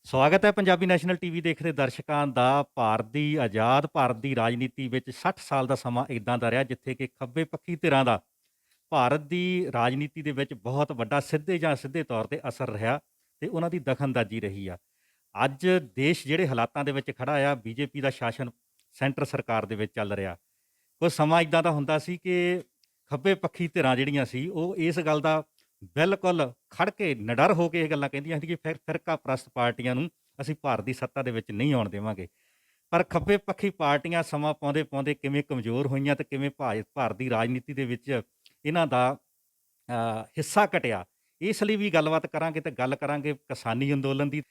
ਸਵਾਗਤ ਹੈ Punjabi national TV ਦੇਖ ਰਹੇ ਦਰਸ਼ਕਾਂ ਦਾ। ਆਜ਼ਾਦ ਭਾਰਤ ਦੀ ਰਾਜਨੀਤੀ ਵਿੱਚ 60 ਸਾਲ ਦਾ ਸਮਾਂ ਇਦਾਂ ਦਾ ਰਿਹਾ ਜਿੱਥੇ ਕਿ ਖੱਬੇ ਪੱਖੀ ਧਿਰਾਂ ਦਾ ਭਾਰਤ ਦੀ ਰਾਜਨੀਤੀ ਦੇ ਵਿੱਚ ਬਹੁਤ ਵੱਡਾ ਸਿੱਧੇ ਜਾਂ ਸਿੱਧੇ ਤੌਰ ਤੇ ਅਸਰ ਰਿਹਾ ਤੇ ਉਹਨਾਂ ਦੀ ਦਖਲਅੰਦਾਜ਼ੀ ਰਹੀ ਆ। ਅੱਜ ਦੇਸ਼ ਜਿਹੜੇ ਹਾਲਾਤਾਂ ਦੇ ਵਿੱਚ ਖੜਾ ਆ, ਬੀਜੇਪੀ ਦਾ ਸ਼ਾਸਨ ਸੈਂਟਰ ਸਰਕਾਰ ਦੇ ਵਿੱਚ ਚੱਲ ਰਿਹਾ। ਕੁਝ ਸਮਾਂ ਇਦਾਂ ਦਾ ਹੁੰਦਾ ਸੀ ਕਿ ਖੱਬੇ ਪੱਖੀ ਧਿਰਾਂ ਜਿਹੜੀਆਂ ਸੀ ਉਹ ਇਸ ਗੱਲ ਦਾ ਬਿਲਕੁਲ ਖੜ ਕੇ ਨਿਡਰ ਹੋ ਕੇ ਇਹ ਗੱਲਾਂ ਕਹਿੰਦੀਆਂ ਸੀ ਕਿ ਫਿਰਕਾ ਪ੍ਰਸਤ ਪਾਰਟੀਆਂ ਨੂੰ ਅਸੀਂ ਭਾਰਤ ਦੀ ਸੱਤਾ ਦੇ ਵਿੱਚ ਨਹੀਂ ਆਉਣ ਦੇਵਾਂਗੇ। ਪਰ ਖੱਬੇ ਪੱਖੀ ਪਾਰਟੀਆਂ ਸਮਾਂ ਪਾਉਂਦੇ ਪਾਉਂਦੇ ਕਿਵੇਂ ਕਮਜ਼ੋਰ ਹੋਈਆਂ ਤੇ ਕਿਵੇਂ ਭਾਰਤ ਦੀ ਰਾਜਨੀਤੀ ਦੇ ਵਿੱਚ ਇਹਨਾਂ ਦਾ ਹਿੱਸਾ ਘਟਿਆ। ਇਸ ਲਈ ਵੀ ਗੱਲਬਾਤ ਕਰਾਂਗੇ ਤੇ ਗੱਲ ਕਰਾਂਗੇ ਕਿਸਾਨੀ ਅੰਦੋਲਨ ਦੀ।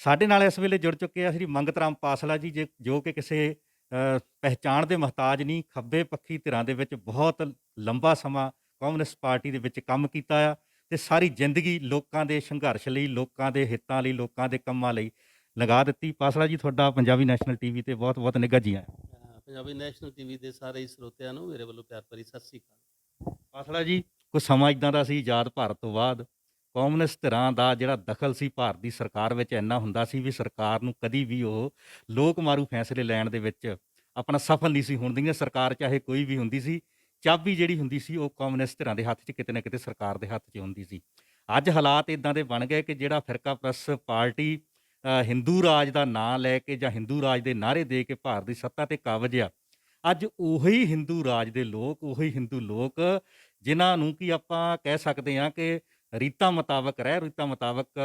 ਸਾਡੇ ਨਾਲ ਇਸ ਵੇਲੇ ਜੁੜ ਚੁੱਕੇ ਆ ਸ਼੍ਰੀ ਮੰਗਤ ਰਾਮ ਪਾਸਲਾ ਜੀ, ਜੋ ਕਿ ਕਿਸੇ ਪਹਿਚਾਣ ਦੇ ਮੁਹਤਾਜ ਨਹੀਂ। ਖੱਬੇ ਪੱਖੀ ਧਿਰਾਂ ਦੇ ਵਿੱਚ ਬਹੁਤ ਲੰਬਾ ਸਮਾਂ ਕਮਿਊਨਿਸਟ ਪਾਰਟੀ ਦੇ ਵਿੱਚ ਕੰਮ ਕੀਤਾ ਆ ਤੇ ਸਾਰੀ ਜ਼ਿੰਦਗੀ ਲੋਕਾਂ ਦੇ ਸੰਘਰਸ਼ ਲਈ, ਲੋਕਾਂ ਦੇ ਹਿੱਤਾਂ ਲਈ, ਲੋਕਾਂ ਦੇ ਕੰਮਾਂ ਲਈ ਲਗਾ ਦਿੱਤੀ। ਪਾਸਲਾ ਜੀ, ਤੁਹਾਡਾ ਪੰਜਾਬੀ ਨੈਸ਼ਨਲ ਟੀਵੀ ਤੇ ਬਹੁਤ ਬਹੁਤ ਨਿੱਘਾ ਜੀ ਆਇਆਂ। ਪੰਜਾਬੀ ਨੈਸ਼ਨਲ ਟੀਵੀ ਦੇ ਸਾਰੇ ਸਰੋਤਿਆਂ ਨੂੰ ਮੇਰੇ ਵੱਲੋਂ ਪਿਆਰ ਭਰੀ ਸਤਿ ਸ੍ਰੀ ਅਕਾਲ। ਪਾਸਲਾ ਜੀ, ਕੁਝ ਸਮਾਂ ਇਦਾਂ ਦਾ ਸੀ ਆਜ਼ਾਦ ਭਾਰਤ ਤੋਂ ਬਾਅਦ ਕਮਿਊਨਿਸਟ ਧਿਰਾਂ ਦਾ ਜਿਹੜਾ ਦਖਲ ਸੀ ਭਾਰਤ ਦੀ ਸਰਕਾਰ ਵਿੱਚ ਇੰਨਾ ਹੁੰਦਾ ਸੀ ਵੀ ਸਰਕਾਰ ਨੂੰ ਕਦੀ ਵੀ ਉਹ ਲੋਕ ਮਾਰੂ ਫੈਸਲੇ ਲੈਣ ਦੇ ਵਿੱਚ ਆਪਣਾ ਸਫਲ ਨਹੀਂ ਸੀ ਹੋਣ ਦਿੰਦੀਆਂ। ਸਰਕਾਰ ਚਾਹੇ ਕੋਈ ਵੀ ਹੁੰਦੀ ਸੀ, ਚਾਬੀ ਜਿਹੜੀ ਹੁੰਦੀ ਸੀ ਉਹ ਕਮਿਊਨਿਸਟ ਧਿਰਾਂ ਦੇ ਹੱਥ 'ਚ ਕਿਤੇ ਨਾ ਕਿਤੇ ਸਰਕਾਰ ਦੇ ਹੱਥ 'ਚ ਹੁੰਦੀ ਸੀ। ਅੱਜ ਹਾਲਾਤ ਇਦਾਂ ਦੇ ਬਣ ਗਏ ਕਿ ਜਿਹੜਾ ਫਿਰਕਾ ਪ੍ਰਸਤ ਪਾਰਟੀ ਹਿੰਦੂ ਰਾਜ ਦਾ ਨਾਂ ਲੈ ਕੇ ਜਾਂ ਹਿੰਦੂ ਰਾਜ ਦੇ ਨਾਅਰੇ ਦੇ ਕੇ ਭਾਰਤ ਦੀ ਸੱਤਾ ਤੇ ਕਾਬਜ ਆ, ਅੱਜ ਉਹੀ ਹਿੰਦੂ ਰਾਜ ਦੇ ਲੋਕ, ਉਹੀ ਹਿੰਦੂ ਲੋਕ ਜਿਨ੍ਹਾਂ ਨੂੰ ਕਿ ਆਪਾਂ ਕਹਿ ਸਕਦੇ ਹਾਂ ਕਿ ਰੀਤਾਂ ਮੁਤਾਬਕ ਰੀਤਾਂ ਮੁਤਾਬਕ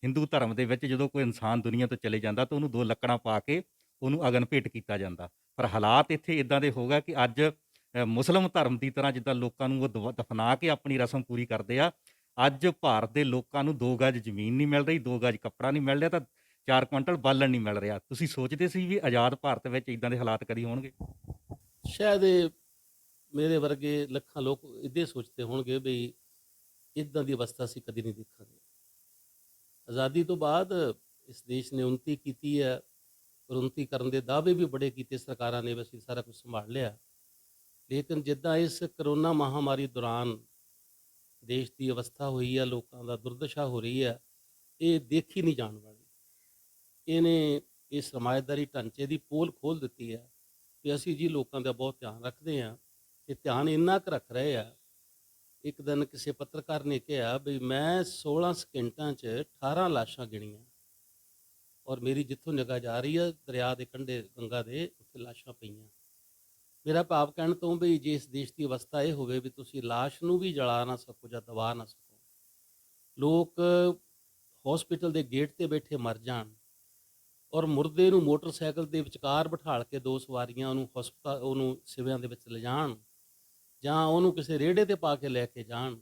ਹਿੰਦੂ ਧਰਮ ਦੇ ਵਿੱਚ ਜਦੋਂ ਕੋਈ ਇਨਸਾਨ ਦੁਨੀਆ ਤੋਂ ਚਲੇ ਜਾਂਦਾ ਤਾਂ ਉਹਨੂੰ ਦੋ ਲੱਕੜਾਂ ਪਾ ਕੇ ਉਹਨੂੰ ਅਗਨ ਭੇਟ ਕੀਤਾ ਜਾਂਦਾ। ਪਰ ਹਾਲਾਤ ਇੱਥੇ ਇਦਾਂ ਦੇ ਹੋ ਗਏ ਕਿ ਅੱਜ ਮੁਸਲਿਮ ਧਰਮ ਦੀ ਤਰ੍ਹਾਂ ਜਿੱਦਾਂ ਲੋਕਾਂ ਨੂੰ ਉਹ ਦਫਨਾ ਕੇ ਆਪਣੀ ਰਸਮ ਪੂਰੀ ਕਰਦੇ ਆ, ਅੱਜ ਭਾਰਤ ਦੇ ਲੋਕਾਂ ਨੂੰ 2 ਗਜ ਜ਼ਮੀਨ ਨਹੀਂ ਮਿਲ ਰਹੀ, 2 ਗਜ ਕੱਪੜਾ ਨਹੀਂ ਮਿਲ ਰਿਹਾ ਤਾਂ 4 ਕੁਇੰਟਲ ਬਾਲਣ ਨਹੀਂ ਮਿਲ ਰਿਹਾ। ਤੁਸੀਂ ਸੋਚਦੇ ਸੀ ਵੀ ਆਜ਼ਾਦ ਭਾਰਤ ਵਿੱਚ ਇਦਾਂ ਦੇ ਹਾਲਾਤ ਕਦੀ ਹੋਣਗੇ? ਸ਼ਾਇਦ ਮੇਰੇ ਵਰਗੇ ਲੱਖਾਂ ਲੋਕ ਇੱਦਾਂ ਸੋਚਦੇ ਹੋਣਗੇ ਵੀ ਇੱਦਾਂ ਦੀ ਅਵਸਥਾ ਅਸੀਂ ਕਦੀ ਨਹੀਂ ਦੇਖਾਂਗੇ। ਆਜ਼ਾਦੀ ਤੋਂ ਬਾਅਦ ਇਸ ਦੇਸ਼ ਨੇ ਉੱਨਤੀ ਕੀਤੀ ਹੈ, ਪਰ ਉੱਨਤੀ ਕਰਨ ਦੇ ਦਾਅਵੇ ਵੀ ਬੜੇ ਕੀਤੇ ਸਰਕਾਰਾਂ ਨੇ, ਅਸੀਂ ਸਾਰਾ ਕੁਝ ਸੰਭਾਲ ਲਿਆ। ਲੇਕਿਨ ਜਿੱਦਾਂ ਇਸ ਕਰੋਨਾ ਮਹਾਮਾਰੀ ਦੌਰਾਨ ਦੇਸ਼ ਦੀ ਅਵਸਥਾ ਹੋਈ ਹੈ, ਲੋਕਾਂ ਦਾ ਦੁਰਦਸ਼ਾ ਹੋ ਰਹੀ ਹੈ, ਇਹ ਦੇਖੀ ਨਹੀਂ ਜਾਣ ਵਾਲੀ। ਇਹਨੇ ਇਸ ਰਮਾਇਤਦਾਰੀ ਢਾਂਚੇ ਦੀ ਪੋਲ ਖੋਲ੍ਹ ਦਿੱਤੀ ਹੈ ਕਿ ਅਸੀਂ ਜੀ ਲੋਕਾਂ ਦਾ ਬਹੁਤ ਧਿਆਨ ਰੱਖਦੇ ਹਾਂ ਤੇ ਧਿਆਨ ਇੰਨਾ ਕੁ ਰੱਖ ਰਹੇ ਆ। ਇੱਕ ਦਿਨ ਕਿਸੇ ਪੱਤਰਕਾਰ ਨੇ ਕਿਹਾ ਵੀ ਮੈਂ 16 ਸਕਿੰਟਾਂ 'ਚ 18 ਲਾਸ਼ਾਂ ਗਿਣੀਆਂ, ਔਰ ਮੇਰੀ ਜਿੱਥੋਂ ਨਿਗਾਹ ਜਾ ਰਹੀ ਹੈ ਦਰਿਆ ਦੇ ਕੰਢੇ ਗੰਗਾ ਦੇ, ਉੱਥੇ ਲਾਸ਼ਾਂ ਪਈਆਂ। ਮੇਰਾ ਭਾਵ ਕਹਿਣ ਤੋਂ ਵੀ ਜੇ ਇਸ ਦੇਸ਼ ਦੀ ਅਵਸਥਾ ਇਹ ਹੋਵੇ ਵੀ ਤੁਸੀਂ ਲਾਸ਼ ਨੂੰ ਵੀ ਜਲਾ ਨਾ ਸਕੋ ਜਾਂ ਦਬਾ ਨਾ ਸਕੋ, ਲੋਕ ਹਸਪੀਟਲ ਦੇ ਗੇਟ ਤੇ ਬੈਠੇ ਮਰ ਜਾਣ ਔਰ ਮੁਰਦੇ ਨੂੰ ਮੋਟਰਸਾਈਕਲ ਦੇ ਵਿਚਕਾਰ ਬਿਠਾਲ ਕੇ 2 ਸਵਾਰੀਆਂ ਉਹਨੂੰ ਸਿਵਿਆਂ ਦੇ ਵਿੱਚ ਲਿਜਾਣ ਜਾਂ ਉਹਨੂੰ ਕਿਸੇ ਰੇੜੇ ਤੇ ਪਾ ਕੇ ਲੈ ਕੇ ਜਾਣ,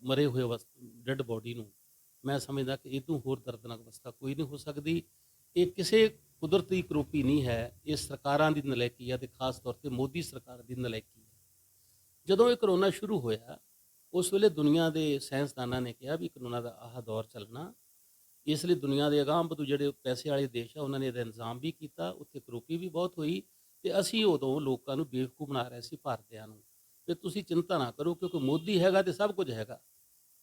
ਮਰੇ ਹੋਏ ਡੈਡ ਬੋਡੀ ਨੂੰ, ਮੈਂ ਸਮਝਦਾ ਕਿ ਇਹ ਤੋਂ ਹੋਰ ਦਰਦਨਾਕ ਅਵਸਥਾ ਕੋਈ ਨਹੀਂ ਹੋ ਸਕਦੀ। ਇਹ ਕਿਸੇ ਕੁਦਰਤੀ ਕਰੋਪੀ ਨਹੀਂ ਹੈ, ਇਹ ਸਰਕਾਰਾਂ ਦੀ ਨਲਾਇਕੀ ਹੈ ਤੇ ਖਾਸ ਤੌਰ ਤੇ ਮੋਦੀ ਸਰਕਾਰ ਦੀ ਨਲਾਇਕੀ ਹੈ। ਜਦੋਂ ਇਹ ਕਰੋਨਾ ਸ਼ੁਰੂ ਹੋਇਆ ਉਸ ਵੇਲੇ ਦੁਨੀਆ ਦੇ ਸਾਇੰਸਦਾਨਾਂ ਨੇ ਕਿਹਾ ਵੀ ਕਰੋਨਾ ਦਾ ਆਹ ਦੌਰ ਚੱਲਣਾ, ਇਸ ਲਈ ਦੁਨੀਆ ਦੇ ਅਗਾਂਹ-ਵਧੂ ਜਿਹੜੇ ਪੈਸੇ ਵਾਲੇ ਦੇਸ਼ ਆ ਉਹਨਾਂ ਨੇ ਇਹਦਾ ਇੰਤਜ਼ਾਮ ਵੀ ਕੀਤਾ, ਉੱਥੇ ਕਰੋਪੀ ਵੀ ਬਹੁਤ ਹੋਈ ਤੇ ਅਸੀਂ ਉਦੋਂ ਲੋਕਾਂ ਨੂੰ ਬੇਵਕੂਫ ਬਣਾ ਰਹੇ ਸੀ ਭਾਰਤੀਆਂ ਨੂੰ ਵੀ ਤੁਸੀਂ ਚਿੰਤਾ ਨਾ ਕਰੋ ਕਿਉਂਕਿ ਮੋਦੀ ਹੈਗਾ ਤੇ ਸਭ ਕੁਝ ਹੈਗਾ,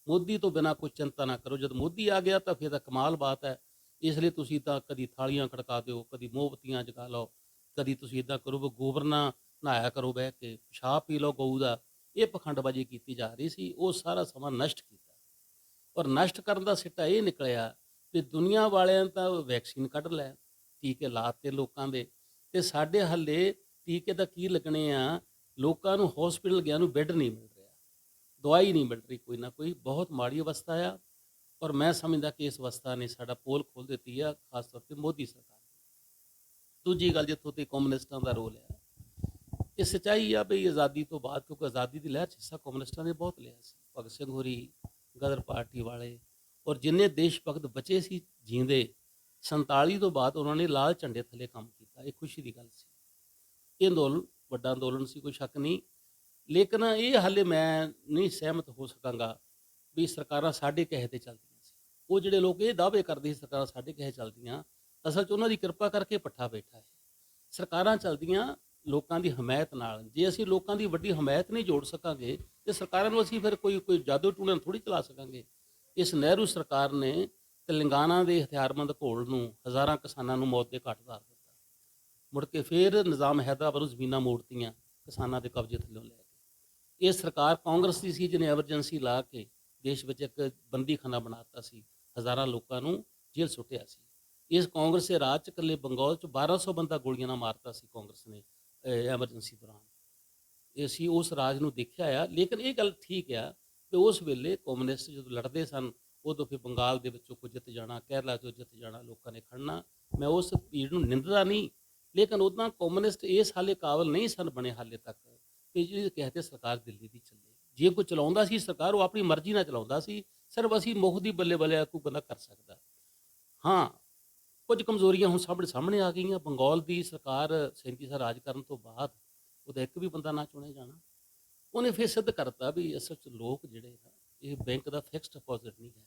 ਮੋਦੀ ਤੋਂ ਬਿਨਾਂ ਕੋਈ ਚਿੰਤਾ ਨਾ ਕਰੋ। ਜਦ ਮੋਦੀ ਆ ਗਿਆ ਤਾਂ ਫਿਰ ਤਾਂ ਕਮਾਲ ਬਾਤ ਹੈ। ਇਸ ਲਈ ਤੁਸੀਂ ਤਾਂ ਕਦੀ ਥਾਲੀਆਂ ਖੜਕਾ ਦਿਓ, ਕਦੀ ਮੋਮਬੱਤੀਆਂ ਜਗਾ ਲਓ, ਕਦੀ ਤੁਸੀਂ ਇੱਦਾਂ ਕਰੋ ਵੀ ਗੋਬਰ ਨਾਲ ਨਹਾਇਆ ਕਰੋ ਬਹਿ ਕੇ, ਪਿਸ਼ਾਬ ਪੀ ਲਓ ਗਊ ਦਾ। ਇਹ ਪਖੰਡਬਾਜ਼ੀ ਕੀਤੀ ਜਾ ਰਹੀ ਸੀ, ਉਹ ਸਾਰਾ ਸਮਾਂ ਨਸ਼ਟ ਕੀਤਾ ਔਰ ਨਸ਼ਟ ਕਰਨ ਦਾ ਸਿੱਟਾ ਇਹ ਨਿਕਲਿਆ ਵੀ ਦੁਨੀਆ ਵਾਲਿਆਂ ਤਾਂ ਵੈਕਸੀਨ ਕੱਢ ਲੈ, ਟੀਕੇ ਲਾਤੇ ਲੋਕਾਂ ਦੇ, ਤੇ ਸਾਡੇ ਹੱਲੇ ਟੀਕੇ ਤਾਂ ਕੀ ਲੱਗਣੇ ਆ, ਲੋਕਾਂ ਨੂੰ ਹਸਪੀਟਲ ਗਿਆ ਨੂੰ ਬੈੱਡ ਨਹੀਂ ਮਿਲ ਰਿਹਾ, ਦਵਾਈ ਨਹੀਂ ਮਿਲ ਰਹੀ, ਕੋਈ ਨਾ ਕੋਈ ਬਹੁਤ ਮਾੜੀ ਅਵਸਥਾ ਆ। ਔਰ ਮੈਂ ਸਮਝਦਾ ਕਿ ਇਸ ਅਵਸਥਾ ਨੇ ਸਾਡਾ ਪੋਲ ਖੋਲ੍ਹ ਦਿੱਤੀ ਆ, ਖਾਸ ਤੌਰ 'ਤੇ ਮੋਦੀ ਸਰਕਾਰ। ਦੂਜੀ ਗੱਲ ਜਿੱਥੋਂ ਤੇ ਕਮਿਊਨਿਸਟਾਂ ਦਾ ਰੋਲ ਹੈ, ਇਹ ਸੱਚਾਈ ਆ ਵੀ ਆਜ਼ਾਦੀ ਤੋਂ ਬਾਅਦ, ਕਿਉਂਕਿ ਆਜ਼ਾਦੀ ਦੀ ਲਹਿਰ 'ਚ ਹਿੱਸਾ ਕਮਿਊਨਿਸਟਾਂ ਨੇ ਬਹੁਤ ਲਿਆ ਸੀ, ਭਗਤ ਸਿੰਘ ਹੋਰੀ, ਗਦਰ ਪਾਰਟੀ ਵਾਲੇ, ਔਰ ਜਿੰਨੇ ਦੇਸ਼ ਭਗਤ ਬਚੇ ਸੀ ਜੀਂਦੇ 47 ਤੋਂ ਬਾਅਦ ਉਹਨਾਂ ਨੇ ਲਾਲ ਝੰਡੇ ਥੱਲੇ ਕੰਮ ਕੀਤਾ। ਇਹ ਖੁਸ਼ੀ ਦੀ ਗੱਲ ਸੀ। ਇਹ ਅੰਦੋਲਨ ਵੱਡਾ ਅੰਦੋਲਨ ਸੀ, ਕੋਈ ਸ਼ੱਕ ਨਹੀਂ। ਲੇਕਿਨ ਇਹ ਹਾਲੇ ਮੈਂ ਨਹੀਂ ਸਹਿਮਤ ਹੋ ਸਕਾਂਗਾ ਵੀ ਸਰਕਾਰਾਂ ਸਾਡੇ ਕਹੇ 'ਤੇ ਚੱਲਦੀਆਂ ਸੀ। ਉਹ ਜਿਹੜੇ ਲੋਕ ਇਹ ਦਾਅਵੇ ਕਰਦੇ ਸੀ ਸਰਕਾਰਾਂ ਸਾਡੇ ਕਹੇ ਚੱਲਦੀਆਂ, ਅਸਲ 'ਚ ਉਹਨਾਂ ਦੀ ਕਿਰਪਾ ਕਰਕੇ ਪੱਠਾ ਬੈਠਾ ਹੈ। ਸਰਕਾਰਾਂ ਚੱਲਦੀਆਂ ਲੋਕਾਂ ਦੀ ਹਮਾਇਤ ਨਾਲ। ਜੇ ਅਸੀਂ ਲੋਕਾਂ ਦੀ ਵੱਡੀ ਹਮਾਇਤ ਨਹੀਂ ਜੋੜ ਸਕਾਂਗੇ ਤੇ ਸਰਕਾਰਾਂ ਨੂੰ ਅਸੀਂ ਫਿਰ ਕੋਈ ਜਾਦੂ ਟੂਣਾ ਥੋੜ੍ਹੀ ਚਲਾ ਸਕਾਂਗੇ। ਇਸ ਨਹਿਰੂ ਸਰਕਾਰ ਨੇ ਤੇਲੰਗਾਨਾ ਦੇ ਹਥਿਆਰਬੰਦ ਘੋਲ ਨੂੰ ਹਜ਼ਾਰਾਂ ਕਿਸਾਨਾਂ ਨੂੰ ਮੌਤ ਦੇ ਘਾਟ ਉਤਾਰ ਦਿੱਤਾ। ਮੁੜ ਕੇ ਫਿਰ ਨਿਜ਼ਾਮ ਹੈਦਰਾਬਾਦ ਨੂੰ ਜ਼ਮੀਨਾਂ ਮੋੜਤੀਆਂ ਕਿਸਾਨਾਂ ਦੇ ਕਬਜ਼ੇ ਥੱਲੇ ਲੈ ਕੇ। ਇਹ ਸਰਕਾਰ ਕਾਂਗਰਸ ਦੀ ਸੀ ਜਿਹਨੇ ਐਮਰਜੈਂਸੀ ਲਾ ਕੇ ਦੇਸ਼ ਵਿੱਚ ਇੱਕ ਬੰਦੀਖਾਨਾ ਬਣਾ ਦਿੱਤਾ ਸੀ, ਹਜ਼ਾਰਾਂ ਲੋਕਾਂ ਨੂੰ ਜੇਲ੍ਹ ਸੁੱਟਿਆ ਸੀ। ਇਸ ਕਾਂਗਰਸ ਦੇ ਰਾਜ 'ਚ ਇਕੱਲੇ ਬੰਗਾਲ 'ਚ 1200 ਬੰਦਾ ਗੋਲੀਆਂ ਨਾਲ ਮਾਰਤਾ ਸੀ ਕਾਂਗਰਸ ਨੇ ਐਮਰਜੈਂਸੀ ਦੌਰਾਨ। ਇਹ ਅਸੀਂ ਉਸ ਰਾਜ ਨੂੰ ਦੇਖਿਆ ਆ। ਲੇਕਿਨ ਇਹ ਗੱਲ ਠੀਕ ਆ ਕਿ ਉਸ ਵੇਲੇ ਕਮਿਊਨਿਸਟ ਜਦੋਂ ਲੜਦੇ ਸਨ ਉਦੋਂ ਫਿਰ ਬੰਗਾਲ ਦੇ ਵਿੱਚੋਂ ਕੁਝ ਜਿੱਤ ਜਾਣਾ, ਕੇਰਲਾ 'ਚੋਂ ਜਿੱਤ ਜਾਣਾ, ਲੋਕਾਂ ਨੇ ਖੜਨਾ। ਮੈਂ ਉਸ ਭੀੜ ਨੂੰ ਨਿੰਦਦਾ ਨਹੀਂ, ਲੇਕਿਨ ਉੱਦਾਂ ਕਮਿਊਨਿਸਟ ਇਸ ਹਾਲੇ ਕਾਬਲ ਨਹੀਂ ਸਨ ਬਣੇ ਹਾਲੇ ਤੱਕ ਕਿ ਜਿਹੜੀ ਕਹਿੰਦੇ ਸਰਕਾਰ ਦਿੱਲੀ ਦੀ ਚੱਲੇ। ਜੇ ਕੋਈ ਚਲਾਉਂਦਾ ਸੀ ਸਰਕਾਰ ਉਹ ਆਪਣੀ ਮਰਜ਼ੀ ਨਾਲ ਚਲਾਉਂਦਾ ਸੀ, ਸਿਰਫ ਅਸੀਂ ਮੁੱਖ ਦੀ ਬੱਲੇ ਬੱਲੇ ਕੋਈ ਬੰਦਾ ਕਰ ਸਕਦਾ। ਹਾਂ, ਕੁਝ ਕਮਜ਼ੋਰੀਆਂ ਹੁਣ ਸਾਹਮਣੇ ਆ ਗਈਆਂ। ਬੰਗਾਲ ਦੀ ਸਰਕਾਰ 37 ਸਾਲ ਰਾਜ ਕਰਨ ਤੋਂ ਬਾਅਦ ਉਹਦਾ ਇੱਕ ਵੀ ਬੰਦਾ ਨਾ ਚੁਣਿਆ ਜਾਣਾ। ਉਹਨੇ ਫਿਰ ਸਿੱਧ ਕਰਤਾ ਵੀ ਅਸਲ 'ਚ ਲੋਕ ਜਿਹੜੇ ਆ ਇਹ ਬੈਂਕ ਦਾ ਫਿਕਸਡ ਡਿਪੋਜ਼ਿਟ ਨਹੀਂ ਹੈ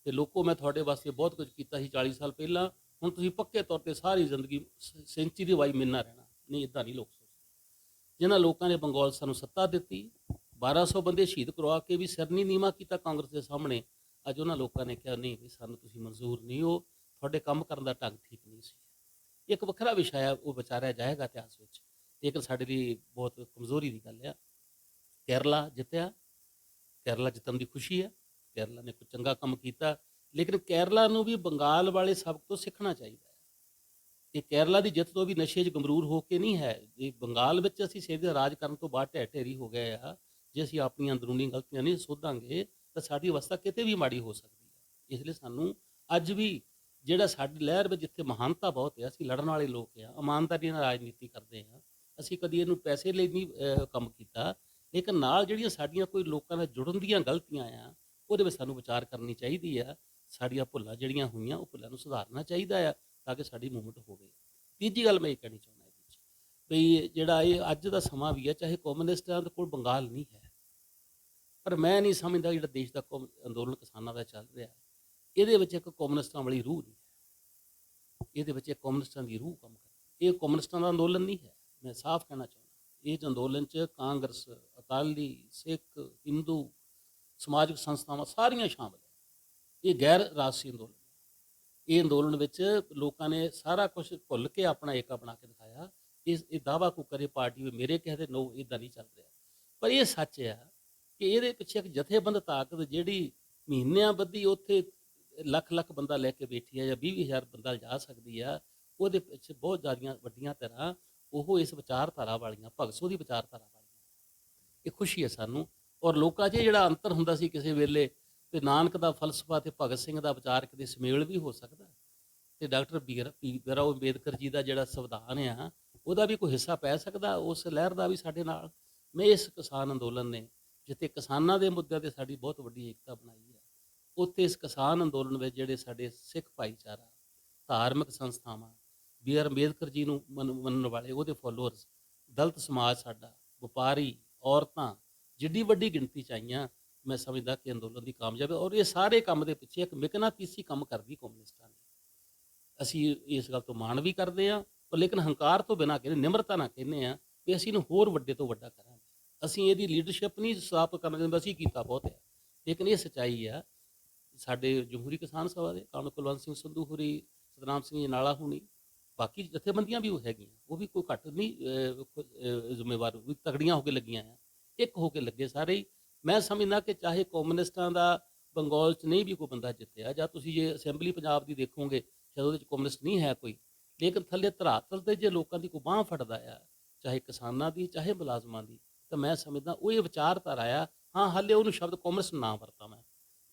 ਤੇ ਲੋਕੋ ਮੈਂ ਤੁਹਾਡੇ ਵਾਸਤੇ ਬਹੁਤ ਕੁਝ ਕੀਤਾ ਸੀ 40 ਸਾਲ ਪਹਿਲਾਂ, ਹੁਣ ਤੁਸੀਂ ਪੱਕੇ ਤੌਰ ਤੇ ਸਾਰੀ ਜ਼ਿੰਦਗੀ ਸੈਂਚਰੀ ਵਾਈ ਮਿਲਣਾ ਰਹਿਣਾ। ਨਹੀਂ, ਇੱਦਾਂ ਨਹੀਂ ਲੋਕ ਸੋਚਦੇ। ਜਿਨ੍ਹਾਂ ਲੋਕਾਂ ਨੇ ਬੰਗਾਲ ਸਾਨੂੰ ਸੱਤਾ ਦਿੱਤੀ, 1200 ਬੰਦੇ ਸ਼ਹੀਦ ਕਰਵਾ ਕੇ ਵੀ ਸਿਰ ਨਹੀਂ ਨੀਵਾਂ ਕੀਤਾ ਕਾਂਗਰਸ ਦੇ ਸਾਹਮਣੇ। ਅੱਜ ਉਹਨਾਂ ਲੋਕਾਂ ਨੇ ਕਿਹਾ ਨਹੀਂ ਵੀ ਸਾਨੂੰ ਤੁਸੀਂ ਮਨਜ਼ੂਰ ਨਹੀਂ ਹੋ, ਤੁਹਾਡੇ ਕੰਮ ਕਰਨ ਦਾ ਢੰਗ ਠੀਕ ਨਹੀਂ ਸੀ। ਇੱਕ ਵੱਖਰਾ ਵਿਸ਼ਾ ਹੈ, ਉਹ ਵਿਚਾਰਿਆ ਜਾਏਗਾ ਇਤਿਹਾਸ ਵਿੱਚ, ਲੇਕਿਨ ਸਾਡੇ ਲਈ ਬਹੁਤ ਕਮਜ਼ੋਰੀ ਦੀ ਗੱਲ ਆ। ਕੇਰਲਾ ਜਿੱਤਿਆ, ਕੇਰਲਾ ਜਿੱਤਣ ਦੀ ਖੁਸ਼ੀ ਹੈ, ਕੇਰਲਾ ਨੇ ਕੋਈ ਚੰਗਾ ਕੰਮ ਕੀਤਾ, ਲੇਕਿਨ ਕੇਰਲਾ ਨੂੰ ਵੀ ਬੰਗਾਲ ਵਾਲੇ ਸਬਕ ਤੋਂ ਸਿੱਖਣਾ ਚਾਹੀਦਾ ਹੈ। ਇਹ ਕੇਰਲਾ ਦੀ ਜਿੱਤ ਤੋਂ ਵੀ ਨਸ਼ੇ 'ਚ ਗਮਰੂਰ ਹੋ ਕੇ ਨਹੀਂ ਹੈ। ਜੇ ਬੰਗਾਲ ਵਿੱਚ ਅਸੀਂ ਸਿੱਧੇ ਰਾਜ ਕਰਨ ਤੋਂ ਬਾਅਦ ਢਹਿ ਢੇਰੀ ਹੋ ਗਏ ਆ, ਜੇ ਅਸੀਂ ਆਪਣੀਆਂ ਅੰਦਰੂਨੀ ਗਲਤੀਆਂ ਨਹੀਂ ਸੋਧਾਂਗੇ ਤਾਂ ਸਾਡੀ ਅਵਸਥਾ ਕਿਤੇ ਵੀ ਮਾੜੀ ਹੋ ਸਕਦੀ ਹੈ। ਇਸ ਲਈ ਸਾਨੂੰ ਅੱਜ ਵੀ ਜਿਹੜਾ ਸਾਡੀ ਲਹਿਰ ਵਿੱਚ ਜਿੱਥੇ ਮਹਾਨਤਾ ਬਹੁਤ ਹੈ, ਅਸੀਂ ਲੜਨ ਵਾਲੇ ਲੋਕ ਆ, ਇਮਾਨਦਾਰੀ ਨਾਲ ਰਾਜਨੀਤੀ ਕਰਦੇ ਹਾਂ। ਅਸੀਂ ਕਦੀ ਇਹਨੂੰ ਪੈਸੇ ਲਈ ਨਹੀਂ ਕੰਮ ਕੀਤਾ, ਲੇਕਿਨ ਨਾਲ ਜਿਹੜੀਆਂ ਸਾਡੀਆਂ ਕੋਈ ਲੋਕਾਂ ਨਾਲ ਜੁੜਨ ਦੀਆਂ ਗਲਤੀਆਂ ਆ ਉਹਦੇ ਵਿੱਚ ਸਾਨੂੰ ਵਿਚਾਰ ਕਰਨੀ ਚਾਹੀਦੀ ਆ। ਸਾਡੀਆਂ ਭੁੱਲਾਂ ਜਿਹੜੀਆਂ ਹੋਈਆਂ ਉਹ ਭੁੱਲਾਂ ਨੂੰ ਸੁਧਾਰਨਾ ਚਾਹੀਦਾ ਆ ਤਾਂ ਕਿ ਸਾਡੀ ਮੂਵਮੈਂਟ ਹੋਵੇ। ਤੀਜੀ ਗੱਲ ਮੈਂ ਇਹ ਕਹਿਣੀ ਚਾਹੁੰਦਾ ਇਹਦੇ ਵਿੱਚ ਵੀ ਜਿਹੜਾ ਇਹ ਅੱਜ ਦਾ ਸਮਾਂ ਵੀ ਹੈ, ਚਾਹੇ ਕਮਿਊਨਿਸਟਾਂ ਦੇ ਕੋਲ ਬੰਗਾਲ ਨਹੀਂ ਹੈ, ਪਰ ਮੈਂ ਨਹੀਂ ਸਮਝਦਾ ਜਿਹੜਾ ਦੇਸ਼ ਦਾ ਅੰਦੋਲਨ ਕਿਸਾਨਾਂ ਦਾ ਚੱਲ ਰਿਹਾ ਇਹਦੇ ਵਿੱਚ ਇੱਕ ਕਮਿਊਨਿਸਟਾਂ ਵਾਲੀ ਰੂਹ ਨਹੀਂ ਹੈ। ਇਹਦੇ ਵਿੱਚ ਇੱਕ ਕਮਿਊਨਿਸਟਾਂ ਦੀ ਰੂਹ ਕੰਮ ਕਰਦੀ। ਇਹ ਕਮਿਊਨਿਸਟਾਂ ਦਾ ਅੰਦੋਲਨ ਨਹੀਂ ਹੈ, ਮੈਂ ਸਾਫ਼ ਕਹਿਣਾ ਚਾਹੁੰਦਾ। ਇਸ ਅੰਦੋਲਨ 'ਚ ਕਾਂਗਰਸ, ਅਕਾਲੀ, ਸਿੱਖ, ਹਿੰਦੂ, ਸਮਾਜਿਕ ਸੰਸਥਾਵਾਂ ਸਾਰੀਆਂ ਸ਼ਾਮਲ ਹੈ। ਇਹ ਗੈਰ ਰਾਜਸੀ ਅੰਦੋਲਨ ਹੈ। ਇਹ ਅੰਦੋਲਨ ਵਿੱਚ ਲੋਕਾਂ ਨੇ ਸਾਰਾ ਕੁਝ ਭੁੱਲ ਕੇ ਆਪਣਾ ਏਕਾ ਬਣਾ ਕੇ ਦਿਖਾਇਆ। ਇਹ ਦਾਅਵਾ ਕੋ ਕਰੇ ਪਾਰਟੀ ਵੀ ਮੇਰੇ ਕਿਸੇ ਨੋ ਇੱਦਾਂ ਨਹੀਂ ਚੱਲ ਰਿਹਾ, ਪਰ ਇਹ ਸੱਚ ਆ ਕਿ ਇਹਦੇ ਪਿੱਛੇ ਇੱਕ ਜਥੇਬੰਦ ਤਾਕਤ ਜਿਹੜੀ ਮਹੀਨਿਆਂ ਬੱਧੀ ਉੱਥੇ ਲੱਖ ਲੱਖ ਬੰਦਾ ਲੈ ਕੇ ਬੈਠੀ ਆ ਜਾਂ 20,000 ਬੰਦਾ ਜਾ ਸਕਦੀ ਆ, ਉਹਦੇ ਪਿੱਛੇ ਬਹੁਤ ਜ਼ਿਆਦੀਆਂ ਵੱਡੀਆਂ ਤਰ੍ਹਾਂ ਉਹ ਇਸ ਵਿਚਾਰਧਾਰਾ ਵਾਲੀਆਂ ਭਗਤ ਸਿੰਘ ਦੀ ਵਿਚਾਰਧਾਰਾ ਵਾਲੀਆਂ। ਇਹ ਖੁਸ਼ੀ ਹੈ ਸਾਨੂੰ। ਔਰ ਲੋਕਾਂ 'ਚ ਜਿਹੜਾ ਅੰਤਰ ਹੁੰਦਾ ਸੀ ਕਿਸੇ ਵੇਲੇ ਤੇ ਨਾਨਕ ਦਾ ਫਲਸਫਾ ਤੇ ਭਗਤ ਸਿੰਘ ਦਾ ਵਿਚਾਰ ਕਿਤੇ ਸੁਮੇਲ ਵੀ ਹੋ ਸਕਦਾ ਤੇ ਡਾਕਟਰ ਭੀਮਰਾਓ ਅੰਬੇਦਕਰ ਜੀ ਦਾ ਜਿਹੜਾ ਸੰਵਿਧਾਨ ਆ ਉਹਦਾ ਵੀ ਕੋਈ ਹਿੱਸਾ ਪੈ ਸਕਦਾ, ਉਸ ਲਹਿਰ ਦਾ ਵੀ ਸਾਡੇ ਨਾਲ। ਮੈਂ ਇਸ ਕਿਸਾਨ ਅੰਦੋਲਨ ਨੇ ਜਿੱਥੇ ਕਿਸਾਨਾਂ ਦੇ ਮੁੱਦਿਆਂ ਤੇ ਸਾਡੀ ਬਹੁਤ ਵੱਡੀ ਏਕਤਾ ਬਣਾਈ ਹੈ, ਉੱਥੇ ਇਸ ਕਿਸਾਨ ਅੰਦੋਲਨ ਵਿੱਚ ਜਿਹੜੇ ਸਾਡੇ ਸਿੱਖ ਭਾਈਚਾਰਾ, ਧਾਰਮਿਕ ਸੰਸਥਾਵਾਂ, ਬੀ ਆਰ ਅੰਬੇਦਕਰ ਜੀ ਨੂੰ ਮੰਨਣ ਵਾਲੇ ਉਹਦੇ ਫੋਲੋਅਰਸ, ਦਲਿਤ ਸਮਾਜ ਸਾਡਾ, ਵਪਾਰੀ, ਔਰਤਾਂ ਜਿੱਡੀ ਵੱਡੀ ਗਿਣਤੀ 'ਚ ਆਈਆਂ, ਮੈਂ ਸਮਝਦਾ ਕਿ ਅੰਦੋਲਨ ਦੀ ਕਾਮਯਾਬੀ। ਔਰ ਇਹ ਸਾਰੇ ਕੰਮ ਦੇ ਪਿੱਛੇ ਇੱਕ ਮਿਕਨਾਤੀਸੀ ਕੰਮ ਕਰਦੀ ਕਮਿਊਨਿਸਟਾਂ ਨੇ। ਅਸੀਂ ਇਸ ਗੱਲ ਤੋਂ ਮਾਣ ਵੀ ਕਰਦੇ ਹਾਂ, ਪਰ ਲੇਕਿਨ ਹੰਕਾਰ ਤੋਂ ਬਿਨਾਂ ਕਹਿੰਦੇ, ਨਿਮਰਤਾ ਨਾਲ ਕਹਿੰਦੇ ਹਾਂ ਵੀ ਅਸੀਂ ਇਹਨੂੰ ਹੋਰ ਵੱਡੇ ਤੋਂ ਵੱਡਾ ਕਰਾਂਗੇ। ਅਸੀਂ ਇਹਦੀ ਲੀਡਰਸ਼ਿਪ ਨਹੀਂ ਸਥਾਪਿਤ ਕਰਨਾ, ਅਸੀਂ ਕੀਤਾ ਬਹੁਤ ਹੈ, ਲੇਕਿਨ ਇਹ ਸੱਚਾਈ ਆ। ਸਾਡੇ ਜਮਹੂਰੀ ਕਿਸਾਨ ਸਭਾ ਦੇ ਕਾਨੂੰ ਕੁਲਵੰਤ ਸਿੰਘ ਸੰਧੂ ਹੋਰੀ, ਸਤਨਾਮ ਸਿੰਘ ਜੀ ਨਾਲਾ ਹੋਣੀ, ਬਾਕੀ ਜਥੇਬੰਦੀਆਂ ਵੀ ਉਹ ਹੈਗੀਆਂ, ਉਹ ਵੀ ਕੋਈ ਘੱਟ ਨਹੀਂ ਜ਼ਿੰਮੇਵਾਰ, ਵੀ ਤਗੜੀਆਂ ਹੋ ਕੇ ਲੱਗੀਆਂ ਆ, ਇੱਕ ਹੋ ਕੇ ਲੱਗੇ ਸਾਰੇ ਹੀ। ਮੈਂ ਸਮਝਦਾ ਕਿ ਚਾਹੇ ਕਮਿਊਨਿਸਟਾਂ ਦਾ ਬੰਗਾਲ 'ਚ ਨਹੀਂ ਵੀ ਕੋਈ ਬੰਦਾ ਜਿੱਤਿਆ, ਜਾਂ ਤੁਸੀਂ ਜੇ ਅਸੈਂਬਲੀ ਪੰਜਾਬ ਦੀ ਦੇਖੋਗੇ ਸ਼ਾਇਦ ਉਹਦੇ 'ਚ ਕਮਿਊਨਿਸਟ ਨਹੀਂ ਹੈ ਕੋਈ, ਲੇਕਿਨ ਥੱਲੇ ਧਰਾਤਲ 'ਤੇ ਜੇ ਲੋਕਾਂ ਦੀ ਕੋਈ ਬਾਂਹ ਫੜਦਾ ਆ, ਚਾਹੇ ਕਿਸਾਨਾਂ ਦੀ ਚਾਹੇ ਮੁਲਾਜ਼ਮਾਂ ਦੀ, ਤਾਂ ਮੈਂ ਸਮਝਦਾ ਉਹ ਇਹ ਵਿਚਾਰਧਾਰਾ ਆ। ਹਾਂ, ਹਾਲੇ ਉਹਨੂੰ ਸ਼ਬਦ ਕਮਿਊਨਿਸਟ ਨਾ ਵਰਤਾਂ ਮੈਂ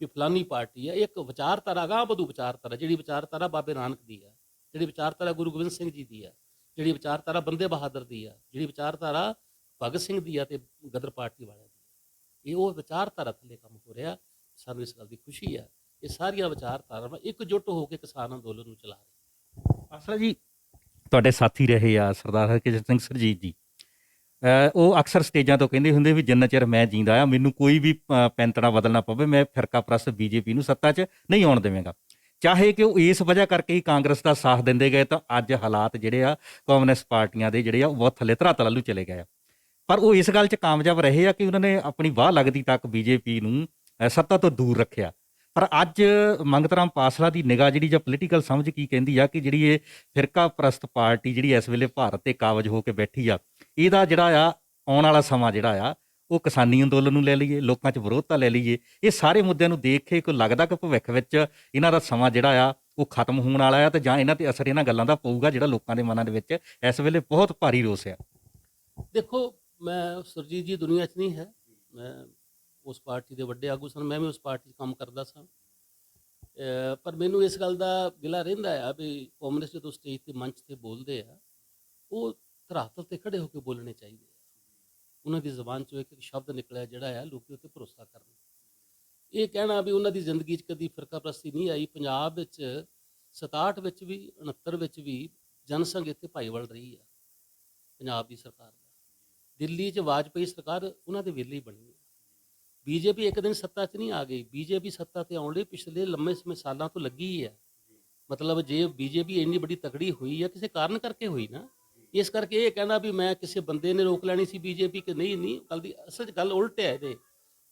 ਵੀ ਫਲਾਨੀ ਪਾਰਟੀ ਆ, ਇੱਕ ਵਿਚਾਰਧਾਰਾ ਅਗਾਂਹ ਵਧੂ ਵਿਚਾਰਧਾਰਾ, ਜਿਹੜੀ ਵਿਚਾਰਧਾਰਾ ਬਾਬੇ ਨਾਨਕ ਦੀ ਆ, ਜਿਹੜੀ ਵਿਚਾਰਧਾਰਾ ਗੁਰੂ ਗੋਬਿੰਦ ਸਿੰਘ ਜੀ ਦੀ ਆ, ਜਿਹੜੀ ਵਿਚਾਰਧਾਰਾ ਬੰਦੇ ਬਹਾਦਰ ਦੀ ਆ, ਜਿਹੜੀ ਵਿਚਾਰਧਾਰਾ ਭਗਤ ਸਿੰਘ ਦੀ ਆ ਤੇ ਗਦਰ ਪਾਰਟੀ ਵਾਲਿਆਂ ਦੀ। ਇਹ ਉਹ ਵਿਚਾਰਧਾਰਾ ਥੱਲੇ ਕੰਮ ਹੋ ਰਿਹਾ। ਸਾਨੂੰ ਇਸ ਗੱਲ ਦੀ ਖੁਸ਼ੀ ਆ। ਇਹ ਸਾਰੀਆਂ ਵਿਚਾਰਧਾਰਾਵਾਂ ਇਕਜੁੱਟ ਹੋ ਕੇ ਕਿਸਾਨ ਅੰਦੋਲਨ ਨੂੰ ਚਲਾ ਰਹੇ। ਅਸਲ ਜੀ ਤੁਹਾਡੇ ਸਾਥੀ ਰਹੇ ਆ ਸਰਦਾਰ ਹਰਕਿਸ਼ਨ ਸਿੰਘ ਸਰਜੀਤ ਜੀ, ਉਹ ਅਕਸਰ ਸਟੇਜਾਂ ਤੋਂ ਕਹਿੰਦੇ ਹੁੰਦੇ ਵੀ ਜਿੰਨਾ ਚਿਰ ਮੈਂ ਜੀਂਦਾ ਆ ਮੈਨੂੰ ਕੋਈ ਵੀ ਪੈਂਤੜਾ ਬਦਲਣਾ ਪਵੇ, ਮੈਂ ਫਿਰਕਾ ਪ੍ਰਸਤ ਬੀਜੇਪੀ ਨੂੰ ਸੱਤਾ 'ਚ ਨਹੀਂ ਆਉਣ ਦੇਵਾਂਗਾ। ਚਾਹੇ ਕਿ ਉਹ ਇਸ ਵਜ੍ਹਾ ਕਰਕੇ ਹੀ ਕਾਂਗਰਸ ਦਾ ਸਾਥ ਦਿੰਦੇ ਗਏ, ਤਾਂ ਅੱਜ ਹਾਲਾਤ ਜਿਹੜੇ ਆ ਕਮਿਊਨਿਸਟ ਪਾਰਟੀਆਂ ਦੇ ਜਿਹੜੇ ਆ ਉਹ ਬਹੁਤ ਥੱਲੇ ਧਰਾਤਲ ਵੱਲ ਨੂੰ ਚਲੇ ਗਏ ਆ। ਪਰ ਉਹ ਇਸ ਗੱਲ 'ਚ ਕਾਮਯਾਬ ਰਹੇ ਆ ਕਿ ਉਹਨਾਂ ਨੇ ਆਪਣੀ ਵਾਹ ਲੱਗਦੀ ਤੱਕ ਬੀਜੇਪੀ ਨੂੰ ਸੱਤਾ ਤੋਂ ਦੂਰ ਰੱਖਿਆ। ਪਰ ਅੱਜ ਮੰਗਤ ਰਾਮ ਪਾਸਲਾ ਦੀ ਨਿਗਾਹ ਜਿਹੜੀ ਜਾਂ ਪੋਲੀਟੀਕਲ ਸਮਝ ਕੀ ਕਹਿੰਦੀ ਆ ਕਿ ਜਿਹੜੀ ਇਹ ਫਿਰਕਾ ਪ੍ਰਸਤ ਪਾਰਟੀ ਜਿਹੜੀ ਇਸ ਵੇਲੇ ਭਾਰਤ ਤੇ ਕਾਬਜ ਹੋ ਕੇ ਬੈਠੀ ਆ, ਇਹਦਾ ਜਿਹੜਾ ਆ ਆਉਣ ਵਾਲਾ ਸਮਾਂ ਜਿਹੜਾ ਆ ਉਹ ਕਿਸਾਨੀ ਅੰਦੋਲਨ ਨੂੰ ਲੈ ਲਈਏ, ਲੋਕਾਂ 'ਚ ਵਿਰੋਧਤਾ ਲੈ ਲਈਏ, ਇਹ ਸਾਰੇ ਮੁੱਦਿਆਂ ਨੂੰ ਦੇਖ ਕੇ ਕੋਈ ਲੱਗਦਾ ਕਿ ਭਵਿੱਖ ਵਿੱਚ ਇਹਨਾਂ ਦਾ ਸਮਾਂ ਜਿਹੜਾ ਆ ਉਹ ਖਤਮ ਹੋਣ ਵਾਲਾ ਆ, ਤੇ ਜਾਂ ਇਹਨਾਂ ਤੇ ਅਸਰ ਇਹਨਾਂ ਗੱਲਾਂ ਦਾ ਪਊਗਾ ਜਿਹੜਾ ਲੋਕਾਂ ਦੇ ਮਨਾਂ ਦੇ ਵਿੱਚ ਇਸ ਵੇਲੇ ਬਹੁਤ ਭਾਰੀ ਰੋਸ ਆ। ਦੇਖੋ, ਮੈਂ ਸੁਰਜੀਤ ਜੀ ਦੁਨੀਆ 'ਚ ਨਹੀਂ ਹੈ, ਮੈਂ ਉਸ ਪਾਰਟੀ ਦੇ ਵੱਡੇ ਆਗੂ ਸਨ, ਮੈਂ ਵੀ ਉਸ ਪਾਰਟੀ 'ਚ ਕੰਮ ਕਰਦਾ ਸਾਂ। ਪਰ ਮੈਨੂੰ ਇਸ ਗੱਲ ਦਾ ਗਿਲਾ ਰਹਿੰਦਾ ਆ ਵੀ ਕਾਂਗਰਸ ਜਦੋਂ ਸਟੇਜ ਤੇ ਮੰਚ ਤੇ ਬੋਲਦੇ ਆ, ਉਹ ਧਰਾਤਲ ਤੇ ਖੜੇ ਹੋ ਕੇ ਬੋਲਣੇ ਚਾਹੀਦੇ ਆ। ਉਹਨਾਂ ਦੀ ਜ਼ੁਬਾਨ 'ਚੋਂ ਇੱਕ ਸ਼ਬਦ ਨਿਕਲਿਆ ਜਿਹੜਾ ਆ ਲੋਕੀ ਉੱਤੇ ਭਰੋਸਾ ਕਰਨ। ਇਹ ਕਹਿਣਾ ਵੀ ਉਹਨਾਂ ਦੀ ਜ਼ਿੰਦਗੀ 'ਚ ਕਦੀ ਫਿਰਕਾਪ੍ਰਸਤੀ ਨਹੀਂ ਆਈ। ਪੰਜਾਬ ਵਿੱਚ 67 ਵਿੱਚ ਵੀ 69 ਵਿੱਚ ਵੀ ਜਨਸੰਘ ਇੱਥੇ ਭਾਈਵਾਲ ਰਹੀ ਆ ਪੰਜਾਬ ਦੀ ਸਰਕਾਰ ਦਾ। ਦਿੱਲੀ 'ਚ ਵਾਜਪਾਈ ਸਰਕਾਰ ਉਹਨਾਂ ਦੇ ਵੇਲੇ ਹੀ ਬਣੀ ਹੈ। ਬੀਜੇਪੀ ਇੱਕ ਦਿਨ ਸੱਤਾ 'ਚ ਨਹੀਂ ਆ ਗਈ। ਬੀਜੇਪੀ ਸੱਤਾ ਤੇ ਆਉਣ ਲਈ ਪਿਛਲੇ ਲੰਮੇ ਸਮੇਂ ਸਾਲਾਂ ਤੋਂ ਲੱਗੀ ਹੀ ਹੈ। ਮਤਲਬ ਜੇ ਬੀਜੇਪੀ ਇੰਨੀ ਬੜੀ ਤਕੜੀ ਹੋਈ ਹੈ ਕਿਸੇ ਕਾਰਨ ਕਰਕੇ ਹੋਈ ਨਾ। ਇਸ ਕਰਕੇ ਇਹ ਕਹਿਣਾ ਵੀ ਮੈਂ ਕਿਸੇ ਬੰਦੇ ਨੇ ਰੋਕ ਲੈਣੀ ਸੀ ਬੀਜੇਪੀ ਕਿ ਨਹੀਂ, ਗੱਲ ਦੀ ਅਸਲ 'ਚ ਗੱਲ ਉਲਟ ਹੈ ਇਹਦੇ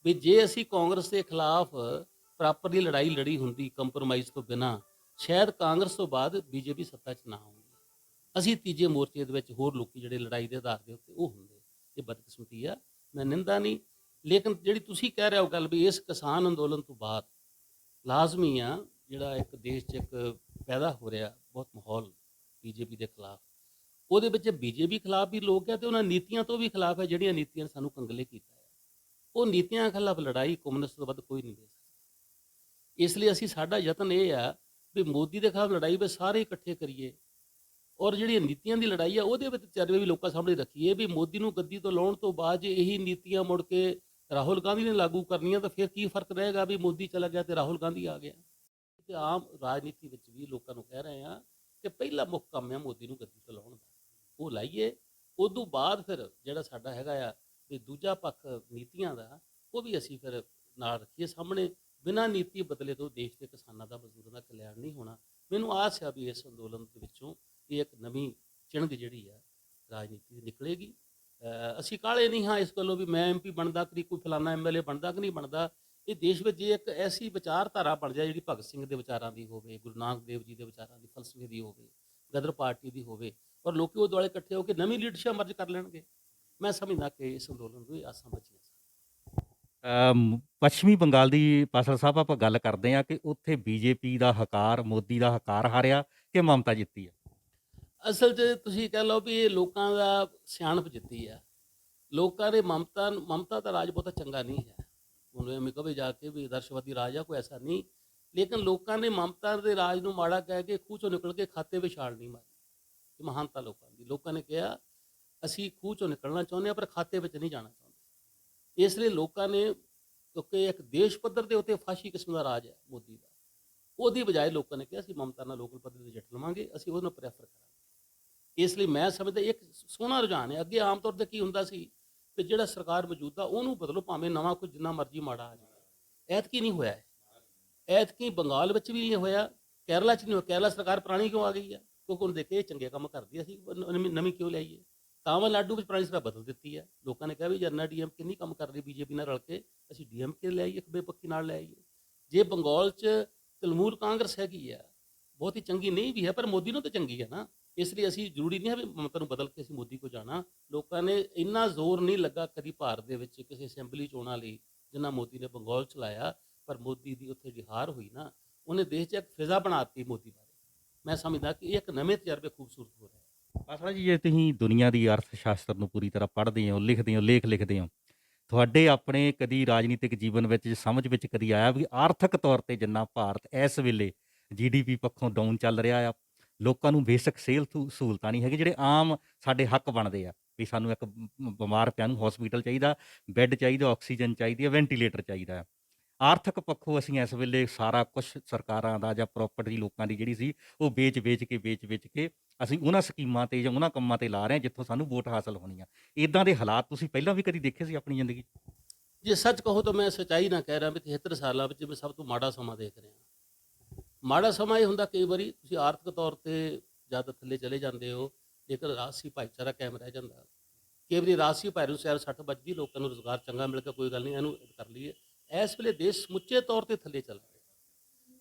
ਵੀ ਜੇ ਅਸੀਂ ਕਾਂਗਰਸ ਦੇ ਖਿਲਾਫ ਪ੍ਰੋਪਰਲੀ ਲੜਾਈ ਲੜੀ ਹੁੰਦੀ ਕੰਪਰੋਮਾਈਜ਼ ਤੋਂ ਬਿਨਾਂ, ਸ਼ਾਇਦ ਕਾਂਗਰਸ ਤੋਂ ਬਾਅਦ ਬੀਜੇਪੀ ਸੱਤਾ 'ਚ ਨਾ ਆਉਂਦੀ। ਅਸੀਂ ਤੀਜੇ ਮੋਰਚੇ ਦੇ ਵਿੱਚ ਹੋਰ ਲੋਕੀ ਜਿਹੜੇ ਲੜਾਈ ਦੇ ਆਧਾਰ ਦੇ ਉੱਤੇ ਉਹ ਹੁੰਦੇ। ਇਹ ਬਦਕਿਸਮਤੀ ਆ, ਮੈਂ ਨਿੰਦਾ ਨਹੀਂ। ਲੇਕਿਨ ਜਿਹੜੀ ਤੁਸੀਂ ਕਹਿ ਰਹੇ ਹੋ ਗੱਲ ਵੀ ਇਸ ਕਿਸਾਨ ਅੰਦੋਲਨ ਤੋਂ ਬਾਅਦ ਲਾਜ਼ਮੀ ਆ ਜਿਹੜਾ ਇੱਕ ਦੇਸ਼ 'ਚ ਇੱਕ ਪੈਦਾ ਹੋ ਰਿਹਾ ਬਹੁਤ ਮਾਹੌਲ ਬੀਜੇਪੀ ਦੇ ਖਿਲਾਫ, ਉਹਦੇ ਵਿੱਚ ਬੀਜੇਪੀ ਖਿਲਾਫ ਵੀ ਲੋਕ ਹੈ ਤੇ ਉਹਨਾਂ ਨੀਤੀਆਂ ਤੋਂ ਵੀ ਖਿਲਾਫ ਹੈ ਜਿਹੜੀਆਂ ਨੀਤੀਆਂ ਨੇ ਸਾਨੂੰ ਕੰਗਲੇ ਕੀਤਾ ਹੈ। ਉਹ ਨੀਤੀਆਂ ਖਿਲਾਫ ਲੜਾਈ ਕਮਿਊਨਿਸਟ ਤੋਂ ਵੱਧ ਕੋਈ ਨਹੀਂ ਦੇ ਸਕਦਾ। ਇਸ ਲਈ ਸਾਡਾ ਯਤਨ ਇਹ ਆ ਵੀ ਮੋਦੀ ਦੇ ਖਿਲਾਫ ਲੜਾਈ ਵਿੱਚ ਸਾਰੇ ਇਕੱਠੇ ਕਰੀਏ, ਔਰ ਜਿਹੜੀਆਂ ਨੀਤੀਆਂ ਦੀ ਲੜਾਈ ਆ ਉਹਦੇ ਵਿੱਚ ਚਰਚੇ ਵੀ ਲੋਕਾਂ ਸਾਹਮਣੇ ਰੱਖੀਏ ਵੀ ਮੋਦੀ ਨੂੰ ਗੱਦੀ ਤੋਂ ਲਾਉਣ ਤੋਂ ਬਾਅਦ ਜੇ ਇਹੀ ਨੀਤੀਆਂ ਮੁੜ ਕੇ ਰਾਹੁਲ ਗਾਂਧੀ ਨੇ ਲਾਗੂ ਕਰਨੀਆਂ ਤਾਂ ਫਿਰ ਕੀ ਫਰਕ ਰਹੇਗਾ ਵੀ ਮੋਦੀ ਚਲਾ ਗਿਆ ਤੇ ਰਾਹੁਲ ਗਾਂਧੀ ਆ ਗਿਆ। ਤੇ ਆਮ ਰਾਜਨੀਤੀ ਵਿੱਚ ਵੀ ਲੋਕਾਂ ਨੂੰ ਕਹਿ ਰਹੇ ਆ ਕਿ ਪਹਿਲਾ ਮੁੱਖ ਕੰਮ ਹੈ ਮੋਦੀ ਨੂੰ ਗੱਦੀ ਤੋਂ ਲਾਉਣ ਦਾ, ਉਹ ਲਾਈਏ। ਉਦੋਂ ਬਾਅਦ ਫਿਰ ਜਿਹੜਾ ਸਾਡਾ ਹੈਗਾ ਆ ਵੀ ਦੂਜਾ ਪੱਖ ਨੀਤੀਆਂ ਦਾ, ਉਹ ਵੀ ਅਸੀਂ ਫਿਰ ਨਾਲ ਰੱਖੀਏ ਸਾਹਮਣੇ। ਬਿਨਾਂ ਨੀਤੀ ਬਦਲੇ ਤੋਂ ਦੇਸ਼ ਦੇ ਕਿਸਾਨਾਂ ਦਾ, ਮਜ਼ਦੂਰਾਂ ਦਾ ਕਲਿਆਣ ਨਹੀਂ ਹੋਣਾ। ਮੈਨੂੰ ਆਸ ਆ ਵੀ ਇਸ ਅੰਦੋਲਨ ਦੇ ਵਿੱਚੋਂ ਇਹ ਇੱਕ ਨਵੀਂ ਚਿਣਗ ਜਿਹੜੀ ਆ ਰਾਜਨੀਤੀ ਦੀ ਨਿਕਲੇਗੀ। ਅਸੀਂ ਕਾਹਲੇ ਨਹੀਂ ਹਾਂ ਇਸ ਗੱਲੋਂ ਵੀ ਮੈਂ ਐਮਪੀ ਬਣਦਾ ਕਿ ਕੋਈ ਫਲਾਨਾ ਐਮਐਲਏ ਬਣਦਾ ਕਿ ਨਹੀਂ ਬਣਦਾ। ਇਹ ਦੇਸ਼ ਵਿੱਚ ਜੇ ਇੱਕ ਐਸੀ ਵਿਚਾਰਧਾਰਾ ਬਣ ਜਾਏ ਜਿਹੜੀ ਭਗਤ ਸਿੰਘ ਦੇ ਵਿਚਾਰਾਂ ਦੀ ਹੋਵੇ, ਗੁਰੂ ਨਾਨਕ ਦੇਵ ਜੀ ਦੇ ਵਿਚਾਰਾਂ ਦੀ, ਫਲਸਫੇ ਦੀ ਹੋਵੇ, ਗਦਰ ਪਾਰਟੀ ਦੀ ਹੋਵੇ, ਔਰ ਲੋਕੀ ਉਹ ਦੁਆਲੇ ਇਕੱਠੇ ਹੋ ਕੇ ਨਵੀਂ ਲੀਡਰਸ਼ਿਪ ਮਰਜ ਕਰ ਲੈਣਗੇ, ਮੈਂ ਸਮਝਦਾ ਕਿ ਇਸ ਅੰਦੋਲਨ ਨੂੰ ਇਹ ਆਸਾਂ ਬਚੀਆਂ ਸਨ। ਪੱਛਮੀ ਬੰਗਾਲ ਦੀ ਪਾਸਲ ਸਾਹਿਬ ਆਪਾਂ ਗੱਲ ਕਰਦੇ ਆ ਕਿ ਉੱਥੇ ਬੀਜੇਪੀ ਦਾ ਹਕਾਰ, ਮੋਦੀ ਦਾ ਹਕਾਰ ਹਾਰਿਆ ਕਿ ਮਮਤਾ ਜਿੱਤੀ ਆ? ਅਸਲ 'ਚ ਤੁਸੀਂ ਕਹਿ ਲਓ ਵੀ ਇਹ ਲੋਕਾਂ ਦਾ ਸਿਆਣਪ ਜਿੱਤੀ ਆ। ਲੋਕਾਂ ਨੇ ਮਮਤਾ ਦਾ ਰਾਜ ਬਹੁਤਾ ਚੰਗਾ ਨਹੀਂ ਹੈ। ਉਹਨੂੰ ਐਵੇਂ ਕਹੇ ਜਾ ਕੇ ਵੀ ਆਦਰਸ਼ਵਾਦੀ ਰਾਜ ਆ, ਕੋਈ ਐਸਾ ਨਹੀਂ। ਲੇਕਿਨ ਲੋਕਾਂ ਨੇ ਮਮਤਾ ਦੇ ਰਾਜ ਨੂੰ ਮਾੜਾ ਕਹਿ ਕੇ ਖੂਹ 'ਚੋਂ ਨਿਕਲ ਕੇ ਖਾਤੇ ਵਿੱਚ ਛਾਲ ਨਹੀਂ ਮਾਰੀ। ਇਹ ਮਹਾਨਤਾ ਲੋਕਾਂ ਦੀ। ਲੋਕਾਂ ਨੇ ਕਿਹਾ ਅਸੀਂ ਖੂਹ 'ਚੋਂ ਨਿਕਲਣਾ ਚਾਹੁੰਦੇ ਹਾਂ ਪਰ ਖਾਤੇ ਵਿੱਚ ਨਹੀਂ ਜਾਣਾ ਚਾਹੁੰਦੇ। ਇਸ ਲਈ ਲੋਕਾਂ ਨੇ, ਕਿਉਂਕਿ ਇੱਕ ਦੇਸ਼ ਪੱਧਰ ਦੇ ਉੱਤੇ ਫਾਸ਼ੀ ਕਿਸਮ ਦਾ ਰਾਜ ਹੈ ਮੋਦੀ ਦਾ, ਉਹਦੀ ਬਜਾਏ ਲੋਕਾਂ ਨੇ ਕਿਹਾ ਅਸੀਂ ਮਮਤਾ ਨਾਲ ਲੋਕਲ ਪੱਧਰ 'ਤੇ ਜਿੱਤ ਲਵਾਂਗੇ, ਅਸੀਂ ਉਹਨੂੰ ਪ੍ਰੈਫਰ ਕਰਾਂਗੇ। ਇਸ ਲਈ ਮੈਂ ਸਮਝਦਾ ਇੱਕ ਸੋਹਣਾ ਰੁਝਾਨ ਹੈ। ਅੱਗੇ ਆਮ ਤੌਰ 'ਤੇ ਕੀ ਹੁੰਦਾ ਸੀ ਕਿ ਜਿਹੜਾ ਸਰਕਾਰ ਮੌਜੂਦਾ ਉਹਨੂੰ ਬਦਲੋ, ਭਾਵੇਂ ਨਵਾਂ ਕੋਈ ਜਿੰਨਾ ਮਰਜ਼ੀ ਮਾੜਾ ਆ ਜਾਵੇ। ਐਤਕੀ ਨਹੀਂ ਹੋਇਆ। ਐਤਕੀ ਬੰਗਾਲ ਵਿੱਚ ਵੀ ਨਹੀਂ ਹੋਇਆ, ਕੇਰਲਾ 'ਚ ਨਹੀਂ ਹੋਇਆ। ਕੇਰਲਾ ਸਰਕਾਰ ਪੁਰਾਣੀ ਕਿਉਂ ਆ ਗਈ ਆ? ਕਿਉਂਕਿ ਉਹਨੂੰ ਦੇਖੇ ਇਹ ਚੰਗੇ ਕੰਮ ਕਰਦੀ, ਅਸੀਂ ਨਵੀਂ ਕਿਉਂ ਲਿਆਈਏ। ਤਾਮਿਲਨਾਡੂ ਵਿੱਚ ਪੁਰਾਣੀ ਸਰਕਾਰ ਬਦਲ ਦਿੱਤੀ ਹੈ। ਲੋਕਾਂ ਨੇ ਕਿਹਾ ਵੀ ਜਰਨਾ ਡੀਐਮਕੇ ਨਹੀਂ ਕੰਮ ਕਰ ਰਹੀ ਬੀਜੇਪੀ ਨਾਲ ਰਲ ਕੇ, ਅਸੀਂ ਡੀਐਮਕੇ ਲੈ ਆਈਏ, ਖੱਬੇ ਪੱਖੀ ਨਾਲ ਲੈ ਆਈਏ। ਜੇ ਬੰਗਾਲ 'ਚ ਤ੍ਰਿਣਮੂਲ ਕਾਂਗਰਸ ਹੈਗੀ ਆ, ਬਹੁਤੀ ਚੰਗੀ ਨਹੀਂ ਵੀ ਹੈ ਪਰ ਮੋਦੀ ਨੂੰ ਤਾਂ ਚੰਗੀ ਹੈ ਨਾ। ਇਸ ਲਈ ਅਸੀਂ ਜ਼ਰੂਰੀ ਨਹੀਂ ਹੈ ਵੀ ਮਮਤਾ ਨੂੰ ਬਦਲ ਕੇ ਅਸੀਂ ਮੋਦੀ ਕੋ ਜਾਣਾ। ਲੋਕਾਂ ਨੇ ਇੰਨਾ ਜ਼ੋਰ ਨਹੀਂ ਲੱਗਾ ਕਦੀ ਭਾਰਤ ਦੇ ਵਿੱਚ ਕਿਸੇ ਅਸੈਂਬਲੀ ਚੋਣਾਂ ਲਈ ਜਿੰਨਾ ਮੋਦੀ ਨੇ ਬੰਗਾਲ 'ਚ ਲਾਇਆ। ਪਰ ਮੋਦੀ ਦੀ ਉੱਥੇ ਜਿਹੜੀ ਹਾਰ ਹੋਈ ਨਾ, ਉਹਨੇ ਦੇਸ਼ 'ਚ ਇੱਕ ਫਿਜ਼ਾ ਬਣਾਤੀ ਮੋਦੀ ਬਾਰੇ। ਮੈਂ ਸਮਝਦਾ ਕਿ ਇਹ ਇੱਕ ਨਵੇਂ ਤਜਰਬੇ ਖੂਬਸੂਰਤ ਹੋ ਰਿਹਾ। ਪਾਸਲਾ ਜੀ, ਜੇ ਤੁਸੀਂ ਦੁਨੀਆ ਦੀ ਅਰਥ ਸ਼ਾਸਤਰ ਨੂੰ ਪੂਰੀ ਤਰ੍ਹਾਂ ਪੜ੍ਹਦੇ ਹੋ, ਲਿਖਦੇ ਹੋ, ਲੇਖ ਲਿਖਦੇ ਹੋ, ਤੁਹਾਡੇ ਆਪਣੇ ਕਦੀ ਰਾਜਨੀਤਿਕ ਜੀਵਨ ਵਿੱਚ ਸਮਝ ਵਿੱਚ ਕਦੀ ਆਇਆ ਵੀ ਆਰਥਿਕ ਤੌਰ ਤੇ ਜਿੰਨਾ ਭਾਰਤ ਇਸ ਵੇਲੇ ਜੀਡੀਪੀ ਪੱਖੋਂ ਡਾਊਨ ਚੱਲ ਰਿਹਾ ਆ, ਲੋਕਾਂ ਨੂੰ ਬੇਸਿਕ ਸਹੂਲਤਾਂ ਨਹੀਂ ਹੈਗੀ ਜਿਹੜੇ ਆਮ ਸਾਡੇ ਹੱਕ ਬਣਦੇ ਆ ਵੀ ਸਾਨੂੰ ਇੱਕ ਬਿਮਾਰ ਪਿਆ ਨੂੰ ਹਸਪੀਟਲ ਚਾਹੀਦਾ, ਬੈੱਡ ਚਾਹੀਦਾ, ਆਕਸੀਜਨ ਚਾਹੀਦੀ ਹੈ, ਵੈਂਟੀਲੇਟਰ ਚਾਹੀਦਾ ਆ। ਆਰਥਿਕ ਪੱਖੋਂ ਅਸੀਂ ਇਸ ਵੇਲੇ ਸਾਰਾ ਕੁਝ ਸਰਕਾਰਾਂ ਦਾ ਜਾਂ ਪ੍ਰਾਪਰਟੀ ਲੋਕਾਂ ਦੀ ਜਿਹੜੀ ਸੀ ਉਹ ਵੇਚ ਕੇ ਅਸੀਂ ਉਹਨਾਂ ਸਕੀਮਾਂ ਤੇ ਜਾਂ ਉਹਨਾਂ ਕੰਮਾਂ ਤੇ ਲਾ ਰਹੇ ਹਾਂ ਜਿੱਥੋਂ ਸਾਨੂੰ ਵੋਟ ਹਾਸਲ ਹੋਣੀ ਆ। ਇੱਦਾਂ ਦੇ ਹਾਲਾਤ ਤੁਸੀਂ ਪਹਿਲਾਂ ਵੀ ਕਦੀ ਦੇਖੇ ਸੀ ਆਪਣੀ ਜ਼ਿੰਦਗੀ 'ਚ? ਜੇ ਸੱਚ ਕਹੋ ਤਾਂ ਮੈਂ ਸੱਚਾਈ ਨਾ ਕਹਿ ਰਿਹਾ ਵੀ 73 ਸਾਲਾਂ ਵਿੱਚ ਮੈਂ ਸਭ ਤੋਂ ਮਾੜਾ ਸਮਾਂ ਦੇਖ ਰਿਹਾ। ਮਾੜਾ ਸਮਾਂ ਇਹ ਹੁੰਦਾ ਕਈ ਵਾਰੀ ਤੁਸੀਂ ਆਰਥਿਕ ਤੌਰ ਤੇ ਜ਼ਿਆਦਾ ਥੱਲੇ ਚਲੇ ਜਾਂਦੇ ਹੋ, ਜੇਕਰ ਰਾਜਸੀ ਭਾਈਚਾਰਾ ਕਾਇਮ ਰਹਿ ਜਾਂਦਾ। ਕਈ ਵਾਰੀ ਰਾਜਸੀ ਭਾਈਚਾਰੇ ਨੂੰ ਸੈਰ ਸੱਟ ਵੱਜਦੀ, ਲੋਕਾਂ ਨੂੰ ਰੁਜ਼ਗਾਰ ਚੰਗਾ ਮਿਲ ਗਿਆ, ਕੋਈ ਗੱਲ ਨਹੀਂ ਇਹਨੂੰ ਕਰ ਲਈਏ। ਇਸ ਵੇਲੇ ਦੇਸ਼ ਸਮੁੱਚੇ ਤੌਰ ਤੇ ਥੱਲੇ ਚੱਲ ਰਿਹਾ।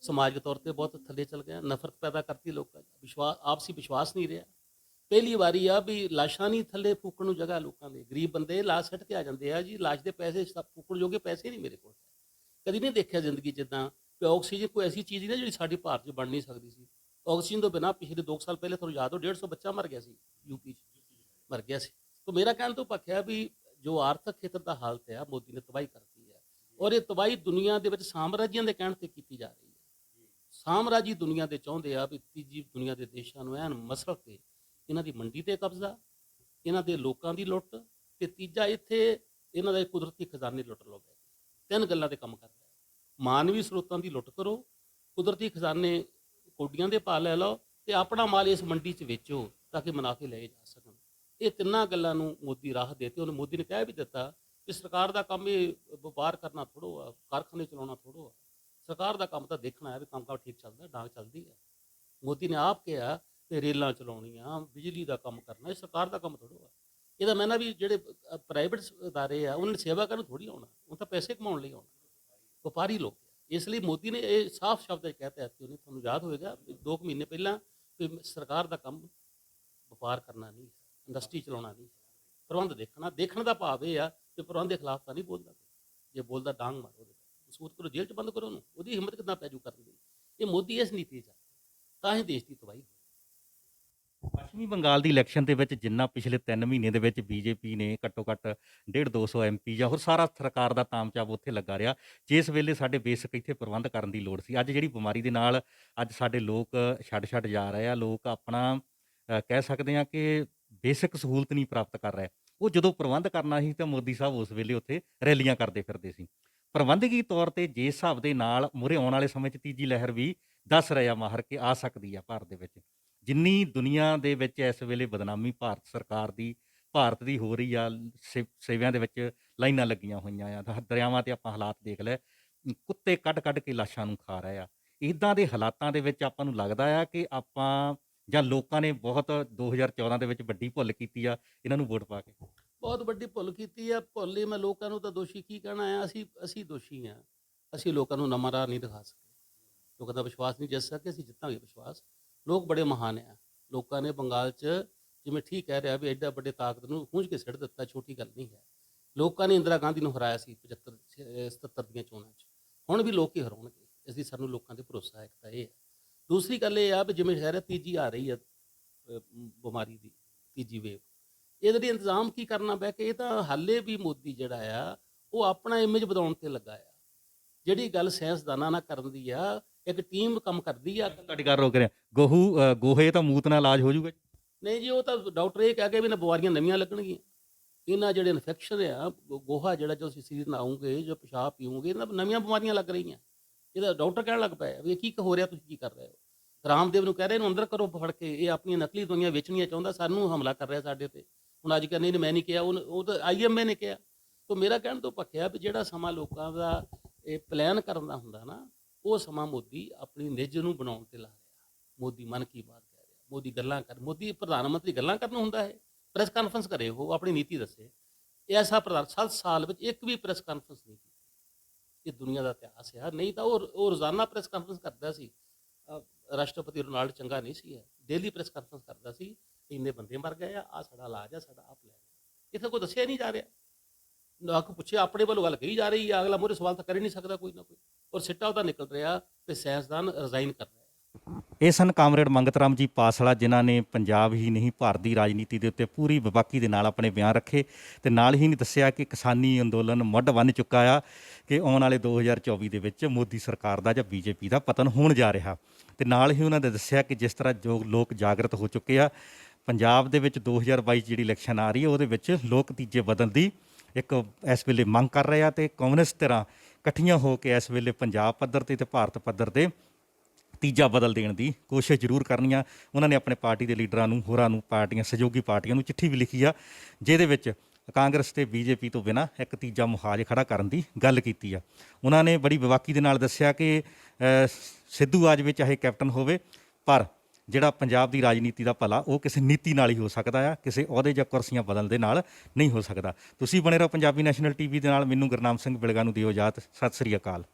ਸਮਾਜਿਕ ਤੌਰ ਤੇ ਬਹੁਤ ਥੱਲੇ ਚਲ ਗਿਆ, ਨਫ਼ਰਤ ਪੈਦਾ ਕਰਤੀ ਲੋਕਾਂ 'ਚ, ਆਪਸੀ ਵਿਸ਼ਵਾਸ ਨਹੀਂ ਰਿਹਾ। ਪਹਿਲੀ ਵਾਰੀ ਆ ਵੀ ਲਾਸ਼ਾਂ ਨਹੀਂ ਥੱਲੇ ਫੂਕਣ ਨੂੰ ਜਗ੍ਹਾ, ਲੋਕਾਂ ਦੇ ਗਰੀਬ ਬੰਦੇ ਲਾਸ਼ ਸੱਟ ਕੇ ਆ ਜਾਂਦੇ ਆ ਜੀ, ਲਾਸ਼ ਦੇ ਪੈਸੇ ਫੂਕਣ ਜੋਗੇ ਪੈਸੇ ਨਹੀਂ ਮੇਰੇ ਕੋਲ। ਕਦੀ ਨਹੀਂ ਦੇਖਿਆ ਜ਼ਿੰਦਗੀ 'ਚ ਜਿੱਦਾਂ ਕਿ ਆਕਸੀਜਨ ਕੋਈ ਐਸੀ ਚੀਜ਼ ਨਹੀਂ ਜਿਹੜੀ ਸਾਡੀ ਭਾਰਤ 'ਚ ਬਣ ਨਹੀਂ ਸਕਦੀ ਸੀ। ਆਕਸੀਜਨ ਤੋਂ ਬਿਨਾਂ ਪਿਛਲੇ 2 ਸਾਲ ਪਹਿਲੇ ਤੁਹਾਨੂੰ ਯਾਦ ਹੋ 150 ਬੱਚਾ ਮਰ ਗਿਆ ਸੀ, ਯੂਪੀ 'ਚ ਮਰ ਗਿਆ ਸੀ। ਤਾਂ ਮੇਰਾ ਕਹਿਣ ਤੋਂ ਪੱਖਿਆ ਵੀ ਜੋ ਆਰਥਿਕ ਖੇਤਰ ਦਾ ਹਾਲਤ ਹੈ ਮੋਦੀ ਨੇ ਤਬਾਹੀ ਕਰਤੀ ਹੈ, ਔਰ ਇਹ ਤਬਾਹੀ ਦੁਨੀਆ ਦੇ ਵਿੱਚ ਸਾਮਰਾਜੀਆਂ ਦੇ ਕਹਿਣ ਤੇ ਕੀਤੀ ਜਾ ਰਹੀ ਹੈ। ਸਾਮਰਾਜੀ ਦੁਨੀਆ ਦੇ ਚਾਹੁੰਦੇ ਆ ਵੀ ਤੀਜੀ ਦੁਨੀਆ ਦੇ ਦੇਸ਼ਾਂ ਨੂੰ ਐਨ ਮਸਲ ਕੇ ਇਹਨਾਂ ਦੀ ਮੰਡੀ ਤੇ ਕਬਜ਼ਾ, ਇਹਨਾਂ ਦੇ ਲੋਕਾਂ ਦੀ ਲੁੱਟ, ਤੇ ਤੀਜਾ ਇੱਥੇ ਇਹਨਾਂ ਦੇ ਕੁਦਰਤੀ ਖਜ਼ਾਨੇ ਲੁੱਟ ਲਓ। ਤਿੰਨ ਗੱਲਾਂ ਤੇ ਕੰਮ ਕਰ ਰਿਹਾ। ਮਾਨਵੀ ਸਰੋਤਾਂ ਦੀ ਲੁੱਟ ਕਰੋ, ਕੁਦਰਤੀ ਖਜ਼ਾਨੇ ਕੌਡੀਆਂ ਦੇ ਭਾਅ ਲੈ ਲਓ, ਤੇ ਆਪਣਾ ਮਾਲ ਇਸ ਮੰਡੀ 'ਚ ਵੇਚੋ ਤਾਂ ਕਿ ਮੁਨਾਫੇ ਲਏ ਜਾ ਸਕਣ। ਇਹ ਤਿੰਨਾਂ ਗੱਲਾਂ ਨੂੰ ਮੋਦੀ ਰਾਹ ਦੇਤੇ। ਉਹਨੇ ਮੋਦੀ ਨੇ ਕਹਿ ਵੀ ਦਿੱਤਾ ਕਿ ਸਰਕਾਰ ਦਾ ਕੰਮ ਇਹ ਵਪਾਰ ਕਰਨਾ ਥੋੜ੍ਹੋ ਆ, ਕਾਰਖਾਨੇ ਚਲਾਉਣਾ ਥੋੜ੍ਹੋ ਆ। ਸਰਕਾਰ ਦਾ ਕੰਮ ਤਾਂ ਦੇਖਣਾ ਹੈ ਵੀ ਕੰਮ ਠੀਕ ਚੱਲਦਾ, ਡਾਂਗ ਚੱਲਦੀ ਹੈ। ਮੋਦੀ ਨੇ ਆਪ ਕਿਹਾ ਕਿ ਰੇਲਾਂ ਚਲਾਉਣੀਆਂ, ਬਿਜਲੀ ਦਾ ਕੰਮ ਕਰਨਾ, ਇਹ ਸਰਕਾਰ ਦਾ ਕੰਮ ਥੋੜ੍ਹੋ ਆ। ਇਹਦਾ ਮੈਂ ਨਾ ਵੀ ਜਿਹੜੇ ਪ੍ਰਾਈਵੇਟ ਅਦਾਰੇ ਆ ਉਹਨਾਂ ਨੇ ਸੇਵਾ ਕਰਨ ਥੋੜ੍ਹੀ ਆਉਣਾ, ਉਹ ਤਾਂ ਪੈਸੇ ਕਮਾਉਣ ਲਈ ਆਉਣਾ, ਵਪਾਰੀ ਲੋਕ। ਇਸ ਲਈ ਮੋਦੀ ਨੇ ਇਹ ਸਾਫ਼ ਸ਼ਬਦਾਂ 'ਚ ਕਹਿਤਾ ਕਿ ਉਹਨੇ, ਤੁਹਾਨੂੰ ਯਾਦ ਹੋਵੇਗਾ 2 ਮਹੀਨੇ ਪਹਿਲਾਂ, ਕਿ ਸਰਕਾਰ ਦਾ ਕੰਮ ਵਪਾਰ ਕਰਨਾ ਨਹੀਂ, ਇੰਡਸਟਰੀ ਚਲਾਉਣਾ ਨਹੀਂ, ਪ੍ਰਬੰਧ ਦੇਖਣਾ। ਦੇਖਣ ਦਾ ਭਾਵ ਇਹ ਆ ਕਿ ਪ੍ਰਬੰਧ ਦੇ ਖਿਲਾਫ ਤਾਂ ਨਹੀਂ ਬੋਲਦਾ, ਜੇ ਬੋਲਦਾ ਡਾਂਗ ਮਾਰੋ, ਸਬੂਤ ਕਰੋ, ਜੇਲ੍ਹ 'ਚ ਬੰਦ ਕਰੋ ਉਹਨੂੰ, ਉਹਦੀ ਹਿੰਮਤ ਕਿੱਦਾਂ ਪੈ ਜੂ ਕਰਨ ਦੀ। ਇਹ ਮੋਦੀ ਇਸ ਨੀਤੀ 'ਚ ਤਾਂ ਹੀ ਦੇਸ਼ ਦੀ ਤਬਾਹੀ। ਪੱਛਮੀ ਬੰਗਾਲ ਦੀ ਇਲੈਕਸ਼ਨ ਦੇ ਵਿੱਚ ਜਿੰਨਾ ਪਿਛਲੇ 3 ਮਹੀਨੇ ਦੇ ਵਿੱਚ ਬੀਜੇਪੀ ਨੇ ਘੱਟੋ ਘੱਟ 150-200 ਐਮਪੀ ਜਾਂ ਹੋਰ ਸਾਰਾ ਸਰਕਾਰ ਦਾ ਤਾਮਝਾਮ ਉੱਥੇ ਲੱਗਾ ਰਿਹਾ, ਜਿਸ ਵੇਲੇ ਸਾਡੇ ਬੇਸਿਕ ਇੱਥੇ ਪ੍ਰਬੰਧ ਕਰਨ ਦੀ ਲੋੜ ਸੀ। ਅੱਜ ਜਿਹੜੀ ਬਿਮਾਰੀ ਦੇ ਨਾਲ ਅੱਜ ਸਾਡੇ ਲੋਕ ਛੱਡ ਜਾ ਰਹੇ ਆ, ਲੋਕ ਆਪਣਾ ਕਹਿ ਸਕਦੇ ਆ ਕਿ ਬੇਸਿਕ ਸਹੂਲਤ ਨਹੀਂ ਪ੍ਰਾਪਤ ਕਰ ਰਹੇ। ਉਹ ਜਦੋਂ ਪ੍ਰਬੰਧ ਕਰਨਾ ਸੀ ਤਾਂ ਮੋਦੀ ਸਾਹਿਬ ਉਸ ਵੇਲੇ ਉੱਥੇ ਰੈਲੀਆਂ ਕਰਦੇ ਫਿਰਦੇ ਸੀ। ਪ੍ਰਬੰਧਕੀ ਤੌਰ ਤੇ ਜਿਸ ਹਿਸਾਬ ਦੇ ਨਾਲ ਮੂਹਰੇ ਆਉਣ ਵਾਲੇ ਸਮੇਂ 'ਚ ਤੀਜੀ ਲਹਿਰ ਵੀ ਦੱਸ ਰਹੇ ਆ ਮਾਹਰ ਕਿ ਆ ਸਕਦੀ ਆ ਭਾਰਤ ਦੇ ਵਿੱਚ। ਜਿੰਨੀ ਦੁਨੀਆ ਦੇ ਵਿੱਚ ਇਸ ਵੇਲੇ ਬਦਨਾਮੀ ਭਾਰਤ ਸਰਕਾਰ ਦੀ, ਭਾਰਤ ਦੀ ਹੋ ਰਹੀ ਆ, ਸੇਵਿਆਂ ਦੇ ਵਿੱਚ ਲਾਈਨਾਂ ਲੱਗੀਆਂ ਹੋਈਆਂ ਆ, ਦਰਿਆਵਾਂ ਤੇ ਆਪਾਂ ਹਾਲਾਤ ਦੇਖ ਲਏ, ਕੁੱਤੇ ਕੱਢ ਕੇ ਲਾਸ਼ਾਂ ਨੂੰ ਖਾ ਰਹੇ ਆ। ਇੱਦਾਂ ਦੇ ਹਾਲਾਤਾਂ ਦੇ ਵਿੱਚ ਆਪਾਂ ਨੂੰ ਲੱਗਦਾ ਆ ਕਿ ਆਪਾਂ ਜਾਂ ਲੋਕਾਂ ਨੇ ਬਹੁਤ 2014 ਦੇ ਵਿੱਚ ਵੱਡੀ ਭੁੱਲ ਕੀਤੀ ਆ ਇਹਨਾਂ ਨੂੰ ਵੋਟ ਪਾ ਕੇ। ਬਹੁਤ ਵੱਡੀ ਭੁੱਲ ਕੀਤੀ ਆ। ਭੁੱਲ ਲਈ ਮੈਂ ਲੋਕਾਂ ਨੂੰ ਤਾਂ ਦੋਸ਼ੀ ਕੀ ਕਹਿਣਾ ਆ, ਅਸੀਂ ਦੋਸ਼ੀ ਆ। ਅਸੀਂ ਲੋਕਾਂ ਨੂੰ ਨਵਾਂ ਰਾਹ ਨਹੀਂ ਦਿਖਾ ਸਕੇ, ਲੋਕਾਂ ਦਾ ਵਿਸ਼ਵਾਸ ਨਹੀਂ ਜਿੱਤ ਸਕੇ। ਅਸੀਂ ਜਿੱਤਾਂਗੇ ਵਿਸ਼ਵਾਸ। ਲੋਕ ਬੜੇ ਮਹਾਨ ਆ। ਲੋਕਾਂ ਨੇ ਬੰਗਾਲ 'ਚ, ਜਿਵੇਂ ਠੀਕ ਕਹਿ ਰਿਹਾ ਵੀ ਐਡਾ ਵੱਡੇ ਤਾਕਤ ਨੂੰ ਖੂੰਝ ਕੇ ਸਿੱਟ ਦਿੱਤਾ, ਛੋਟੀ ਗੱਲ ਨਹੀਂ ਹੈ। ਲੋਕਾਂ ਨੇ ਇੰਦਰਾ ਗਾਂਧੀ ਨੂੰ ਹਰਾਇਆ ਸੀ 75-77 ਦੀਆਂ ਚੋਣਾਂ 'ਚ, ਹੁਣ ਵੀ ਲੋਕ ਹੀ ਹਰਾਉਣਗੇ। ਇਸ ਲਈ ਸਾਨੂੰ ਲੋਕਾਂ ਤੇ ਭਰੋਸਾ ਹੈ। ਇੱਕ ਤਾਂ ਇਹ ਹੈ। ਦੂਸਰੀ ਗੱਲ ਇਹ ਆ ਵੀ ਜਿਵੇਂ ਸ਼ਹਿਰ ਤੀਜੀ ਆ ਰਹੀ ਹੈ ਬਿਮਾਰੀ ਦੀ, ਤੀਜੀ ਵੇਵ, ਇਹਦੇ ਲਈ ਇੰਤਜ਼ਾਮ ਕੀ ਕਰਨਾ ਬਹਿ ਕੇ। ਇਹ ਤਾਂ ਹਾਲੇ ਵੀ ਮੋਦੀ ਜਿਹੜਾ ਆ ਉਹ ਆਪਣਾ ਇਮੇਜ ਵਧਾਉਣ ਤੇ ਲੱਗਾ ਆ। ਜਿਹੜੀ ਗੱਲ ਸਾਇੰਸਦਾਨਾਂ ਨਾਲ ਕਰਨ ਦੀ ਆ, ਇੱਕ ਟੀਮ ਕੰਮ ਕਰਦੀ ਆ। ਤੁਹਾਡੀ ਗੱਲ ਰੋਕ ਰਿਹਾ, ਗੋਹੇ ਤਾਂ ਮੂਤ ਨਾਲ ਇਲਾਜ ਹੋ ਜਾਊਗਾ? ਨਹੀਂ ਜੀ, ਉਹ ਤਾਂ ਡਾਕਟਰ ਇਹ ਕਹਿ ਕੇ ਵੀ ਨਾ ਬਿਮਾਰੀਆਂ ਨਵੀਆਂ ਲੱਗਣਗੀਆਂ। ਇਹਨਾਂ ਜਿਹੜੇ ਇਨਫੈਕਸ਼ਨ ਆ, ਗੋਹਾ ਜਿਹੜਾ ਜੋ ਅਸੀਂ ਸਰੀਰ ਨਾਲ ਆਉਂਗੇ, ਜੋ ਪਿਸ਼ਾਬ ਪੀਉਂਗੇ, ਇਹਨਾਂ ਨਵੀਆਂ ਬਿਮਾਰੀਆਂ ਲੱਗ ਰਹੀਆਂ। ਇਹਦਾ ਡਾਕਟਰ ਕਹਿਣ ਲੱਗ ਪਿਆ ਵੀ ਇਹ ਕੀ ਹੋ ਰਿਹਾ, ਤੁਸੀਂ ਕੀ ਕਰ ਰਹੇ ਹੋ। ਰਾਮਦੇਵ ਨੂੰ ਕਹਿ ਰਹੇ ਇਹਨੂੰ ਅੰਦਰ ਕਰੋ ਫੜ ਕੇ, ਇਹ ਆਪਣੀਆਂ ਨਕਲੀ ਦਵਾਈਆਂ ਵੇਚਣੀਆਂ ਚਾਹੁੰਦਾ, ਸਾਨੂੰ ਹਮਲਾ ਕਰ ਰਿਹਾ ਸਾਡੇ ਤੇ। ਹੁਣ ਅੱਜ ਕਹਿੰਦੇ ਨਹੀਂ ਮੈਂ ਨਹੀਂ ਕਿਹਾ, ਉਹ ਤਾਂ IMA ਨੇ ਕਿਹਾ। ਤਾਂ ਮੇਰਾ ਕਹਿਣ ਤੋਂ ਪੱਖਿਆ ਵੀ ਜਿਹੜਾ ਸਮਾਂ ਲੋਕਾਂ ਦਾ ਇਹ ਪਲਾਨ ਕਰਨ ਦਾ ਹੁੰਦਾ ਨਾ, ਉਹ ਸਮਾਂ ਮੋਦੀ ਆਪਣੀ ਨਿੱਜ ਨੂੰ ਬਣਾਉਣ ਤੇ ਲਾ ਰਿਹਾ। ਮੋਦੀ ਮਨ ਕੀ ਬਾਤ ਕਹਿ ਰਿਹਾ, ਮੋਦੀ ਗੱਲਾਂ ਕਰ, ਮੋਦੀ ਪ੍ਰਧਾਨ ਮੰਤਰੀ ਗੱਲਾਂ ਕਰਨ ਹੁੰਦਾ ਹੈ। ਪ੍ਰੈਸ ਕਾਨਫਰੰਸ ਕਰੇ, ਉਹ ਆਪਣੀ ਨੀਤੀ ਦੱਸੇ। ਐਸਾ ਪ੍ਰਧਾਨ 7 ਸਾਲ ਵਿੱਚ ਇੱਕ ਵੀ ਪ੍ਰੈਸ ਕਾਨਫਰੰਸ ਨਹੀਂ ਕੀਤੀ। ਇਹ ਦੁਨੀਆ ਦਾ ਇਤਿਹਾਸ ਹੈ। ਨਹੀਂ ਤਾਂ ਉਹ ਰੋਜ਼ਾਨਾ ਪ੍ਰੈਸ ਕਾਨਫਰੰਸ ਕਰਦਾ ਸੀ। ਰਾਸ਼ਟਰਪਤੀ ਰੋਨਾਲਡ ਚੰਗਾ ਨਹੀਂ ਸੀ, ਡੇਲੀ ਪ੍ਰੈਸ ਕਾਨਫਰੰਸ ਕਰਦਾ ਸੀ, ਇੰਨੇ ਬੰਦੇ ਮਰ ਗਏ ਆ ਸਾਡਾ ਇਲਾਜ ਆ, ਸਾਡਾ ਆ ਪਲਾਨ। ਇੱਥੇ ਕੋਈ ਦੱਸਿਆ ਨਹੀਂ ਜਾ ਰਿਹਾ। ਅੱਖ ਪੁੱਛਿਆ ਆਪਣੇ ਵੱਲੋਂ ਗੱਲ ਕਹੀ ਜਾ ਰਹੀ ਆ, ਅਗਲਾ ਮੂਹਰੇ ਸਵਾਲ ਤਾਂ ਕਰ ਹੀ ਨਹੀਂ ਸਕਦਾ ਕੋਈ ਨਾ ਕੋਈ। ਔਰ ਸਿੱਟਾ ਉਹਦਾ ਨਿਕਲ ਰਿਹਾ ਕਿ ਸਾਇੰਸਦਾਨ ਰਿਜ਼ਾਈਨ ਕਰ ਰਿਹਾ। ਇਹ ਸਨ ਕਾਮਰੇਡ ਮੰਗਤ ਰਾਮ ਜੀ ਪਾਸਲਾ, ਜਿਨ੍ਹਾਂ ਨੇ ਪੰਜਾਬ ਹੀ ਨਹੀਂ ਭਾਰਤ ਦੀ ਰਾਜਨੀਤੀ ਦੇ ਉੱਤੇ ਪੂਰੀ ਬੇਬਾਕੀ ਦੇ ਨਾਲ ਆਪਣੇ ਬਿਆਨ ਰੱਖੇ, ਅਤੇ ਨਾਲ ਹੀ ਨਹੀਂ ਦੱਸਿਆ ਕਿ ਕਿਸਾਨੀ ਅੰਦੋਲਨ ਮੁੱਢ ਬੰਨ੍ਹ ਚੁੱਕਾ ਆ, ਕਿ ਆਉਣ ਵਾਲੇ 2024 ਦੇ ਵਿੱਚ ਮੋਦੀ ਸਰਕਾਰ ਦਾ ਜਾਂ BJP ਦਾ ਪਤਨ ਹੋਣ ਜਾ ਰਿਹਾ। ਅਤੇ ਨਾਲ ਹੀ ਉਹਨਾਂ ਨੇ ਦੱਸਿਆ ਕਿ ਜਿਸ ਤਰ੍ਹਾਂ ਜੋ ਲੋਕ ਜਾਗਰਤ ਹੋ ਚੁੱਕੇ ਆ, ਪੰਜਾਬ ਦੇ ਵਿੱਚ 2022 ਜਿਹੜੀ ਇਲੈਕਸ਼ਨ ਆ ਰਹੀ ਹੈ ਉਹਦੇ ਵਿੱਚ ਲੋਕ ਤੀਜੇ ਬਦਲ ਦੀ ਇੱਕ ਇਸ ਵੇਲੇ ਮੰਗ ਕਰ ਰਹੇ ਆ, ਅਤੇ ਕਮਿਊਨਿਸਟ ਧਿਰਾਂ ਇਕੱਠੀਆਂ ਹੋ ਕੇ ਇਸ ਵੇਲੇ ਪੰਜਾਬ ਪੱਧਰ 'ਤੇ ਅਤੇ ਭਾਰਤ ਪੱਧਰ 'ਤੇ ਤੀਜਾ ਬਦਲ ਦੇਣ ਦੀ ਕੋਸ਼ਿਸ਼ ਜ਼ਰੂਰ ਕਰਨੀ ਆ। ਉਹਨਾਂ ਨੇ ਆਪਣੇ ਪਾਰਟੀ ਦੇ ਲੀਡਰਾਂ ਨੂੰ, ਹੋਰਾਂ ਨੂੰ, ਪਾਰਟੀਆਂ, ਸਹਿਯੋਗੀ ਪਾਰਟੀਆਂ ਨੂੰ ਚਿੱਠੀ ਵੀ ਲਿਖੀ ਆ, ਜਿਹਦੇ ਵਿੱਚ ਕਾਂਗਰਸ ਤੇ BJP ਤੋਂ ਬਿਨਾਂ ਇੱਕ ਤੀਜਾ ਮੁਹਾਜ਼ ਖੜਾ ਕਰਨ ਦੀ ਗੱਲ ਕੀਤੀ ਆ। ਉਹਨਾਂ ਨੇ ਬੜੀ ਬੇਬਾਕੀ ਦੇ ਨਾਲ ਦੱਸਿਆ ਕਿ ਸਿੱਧੂ ਆ ਜਾਵੇ ਚਾਹੇ ਕੈਪਟਨ ਹੋਵੇ, ਪਰ ਜਿਹੜਾ ਪੰਜਾਬ ਦੀ ਰਾਜਨੀਤੀ ਦਾ ਭਲਾ ਉਹ ਕਿਸੇ ਨੀਤੀ ਨਾਲ ਹੀ ਹੋ ਸਕਦਾ ਆ, ਕਿਸੇ ਅਹੁਦੇ ਜਾਂ ਕੁਰਸੀਆਂ ਬਦਲਣ ਦੇ ਨਾਲ ਨਹੀਂ ਹੋ ਸਕਦਾ। ਤੁਸੀਂ ਬਣੇ ਰਹੋ ਪੰਜਾਬੀ ਨੈਸ਼ਨਲ TV ਦੇ ਨਾਲ। ਮੈਨੂੰ ਗੁਰਨਾਮ ਸਿੰਘ ਬਿਲਗਾ ਨੂੰ ਦਿਓ ਇਜਾਜ਼ਤ। ਸਤਿ ਸ੍ਰੀ ਅਕਾਲ।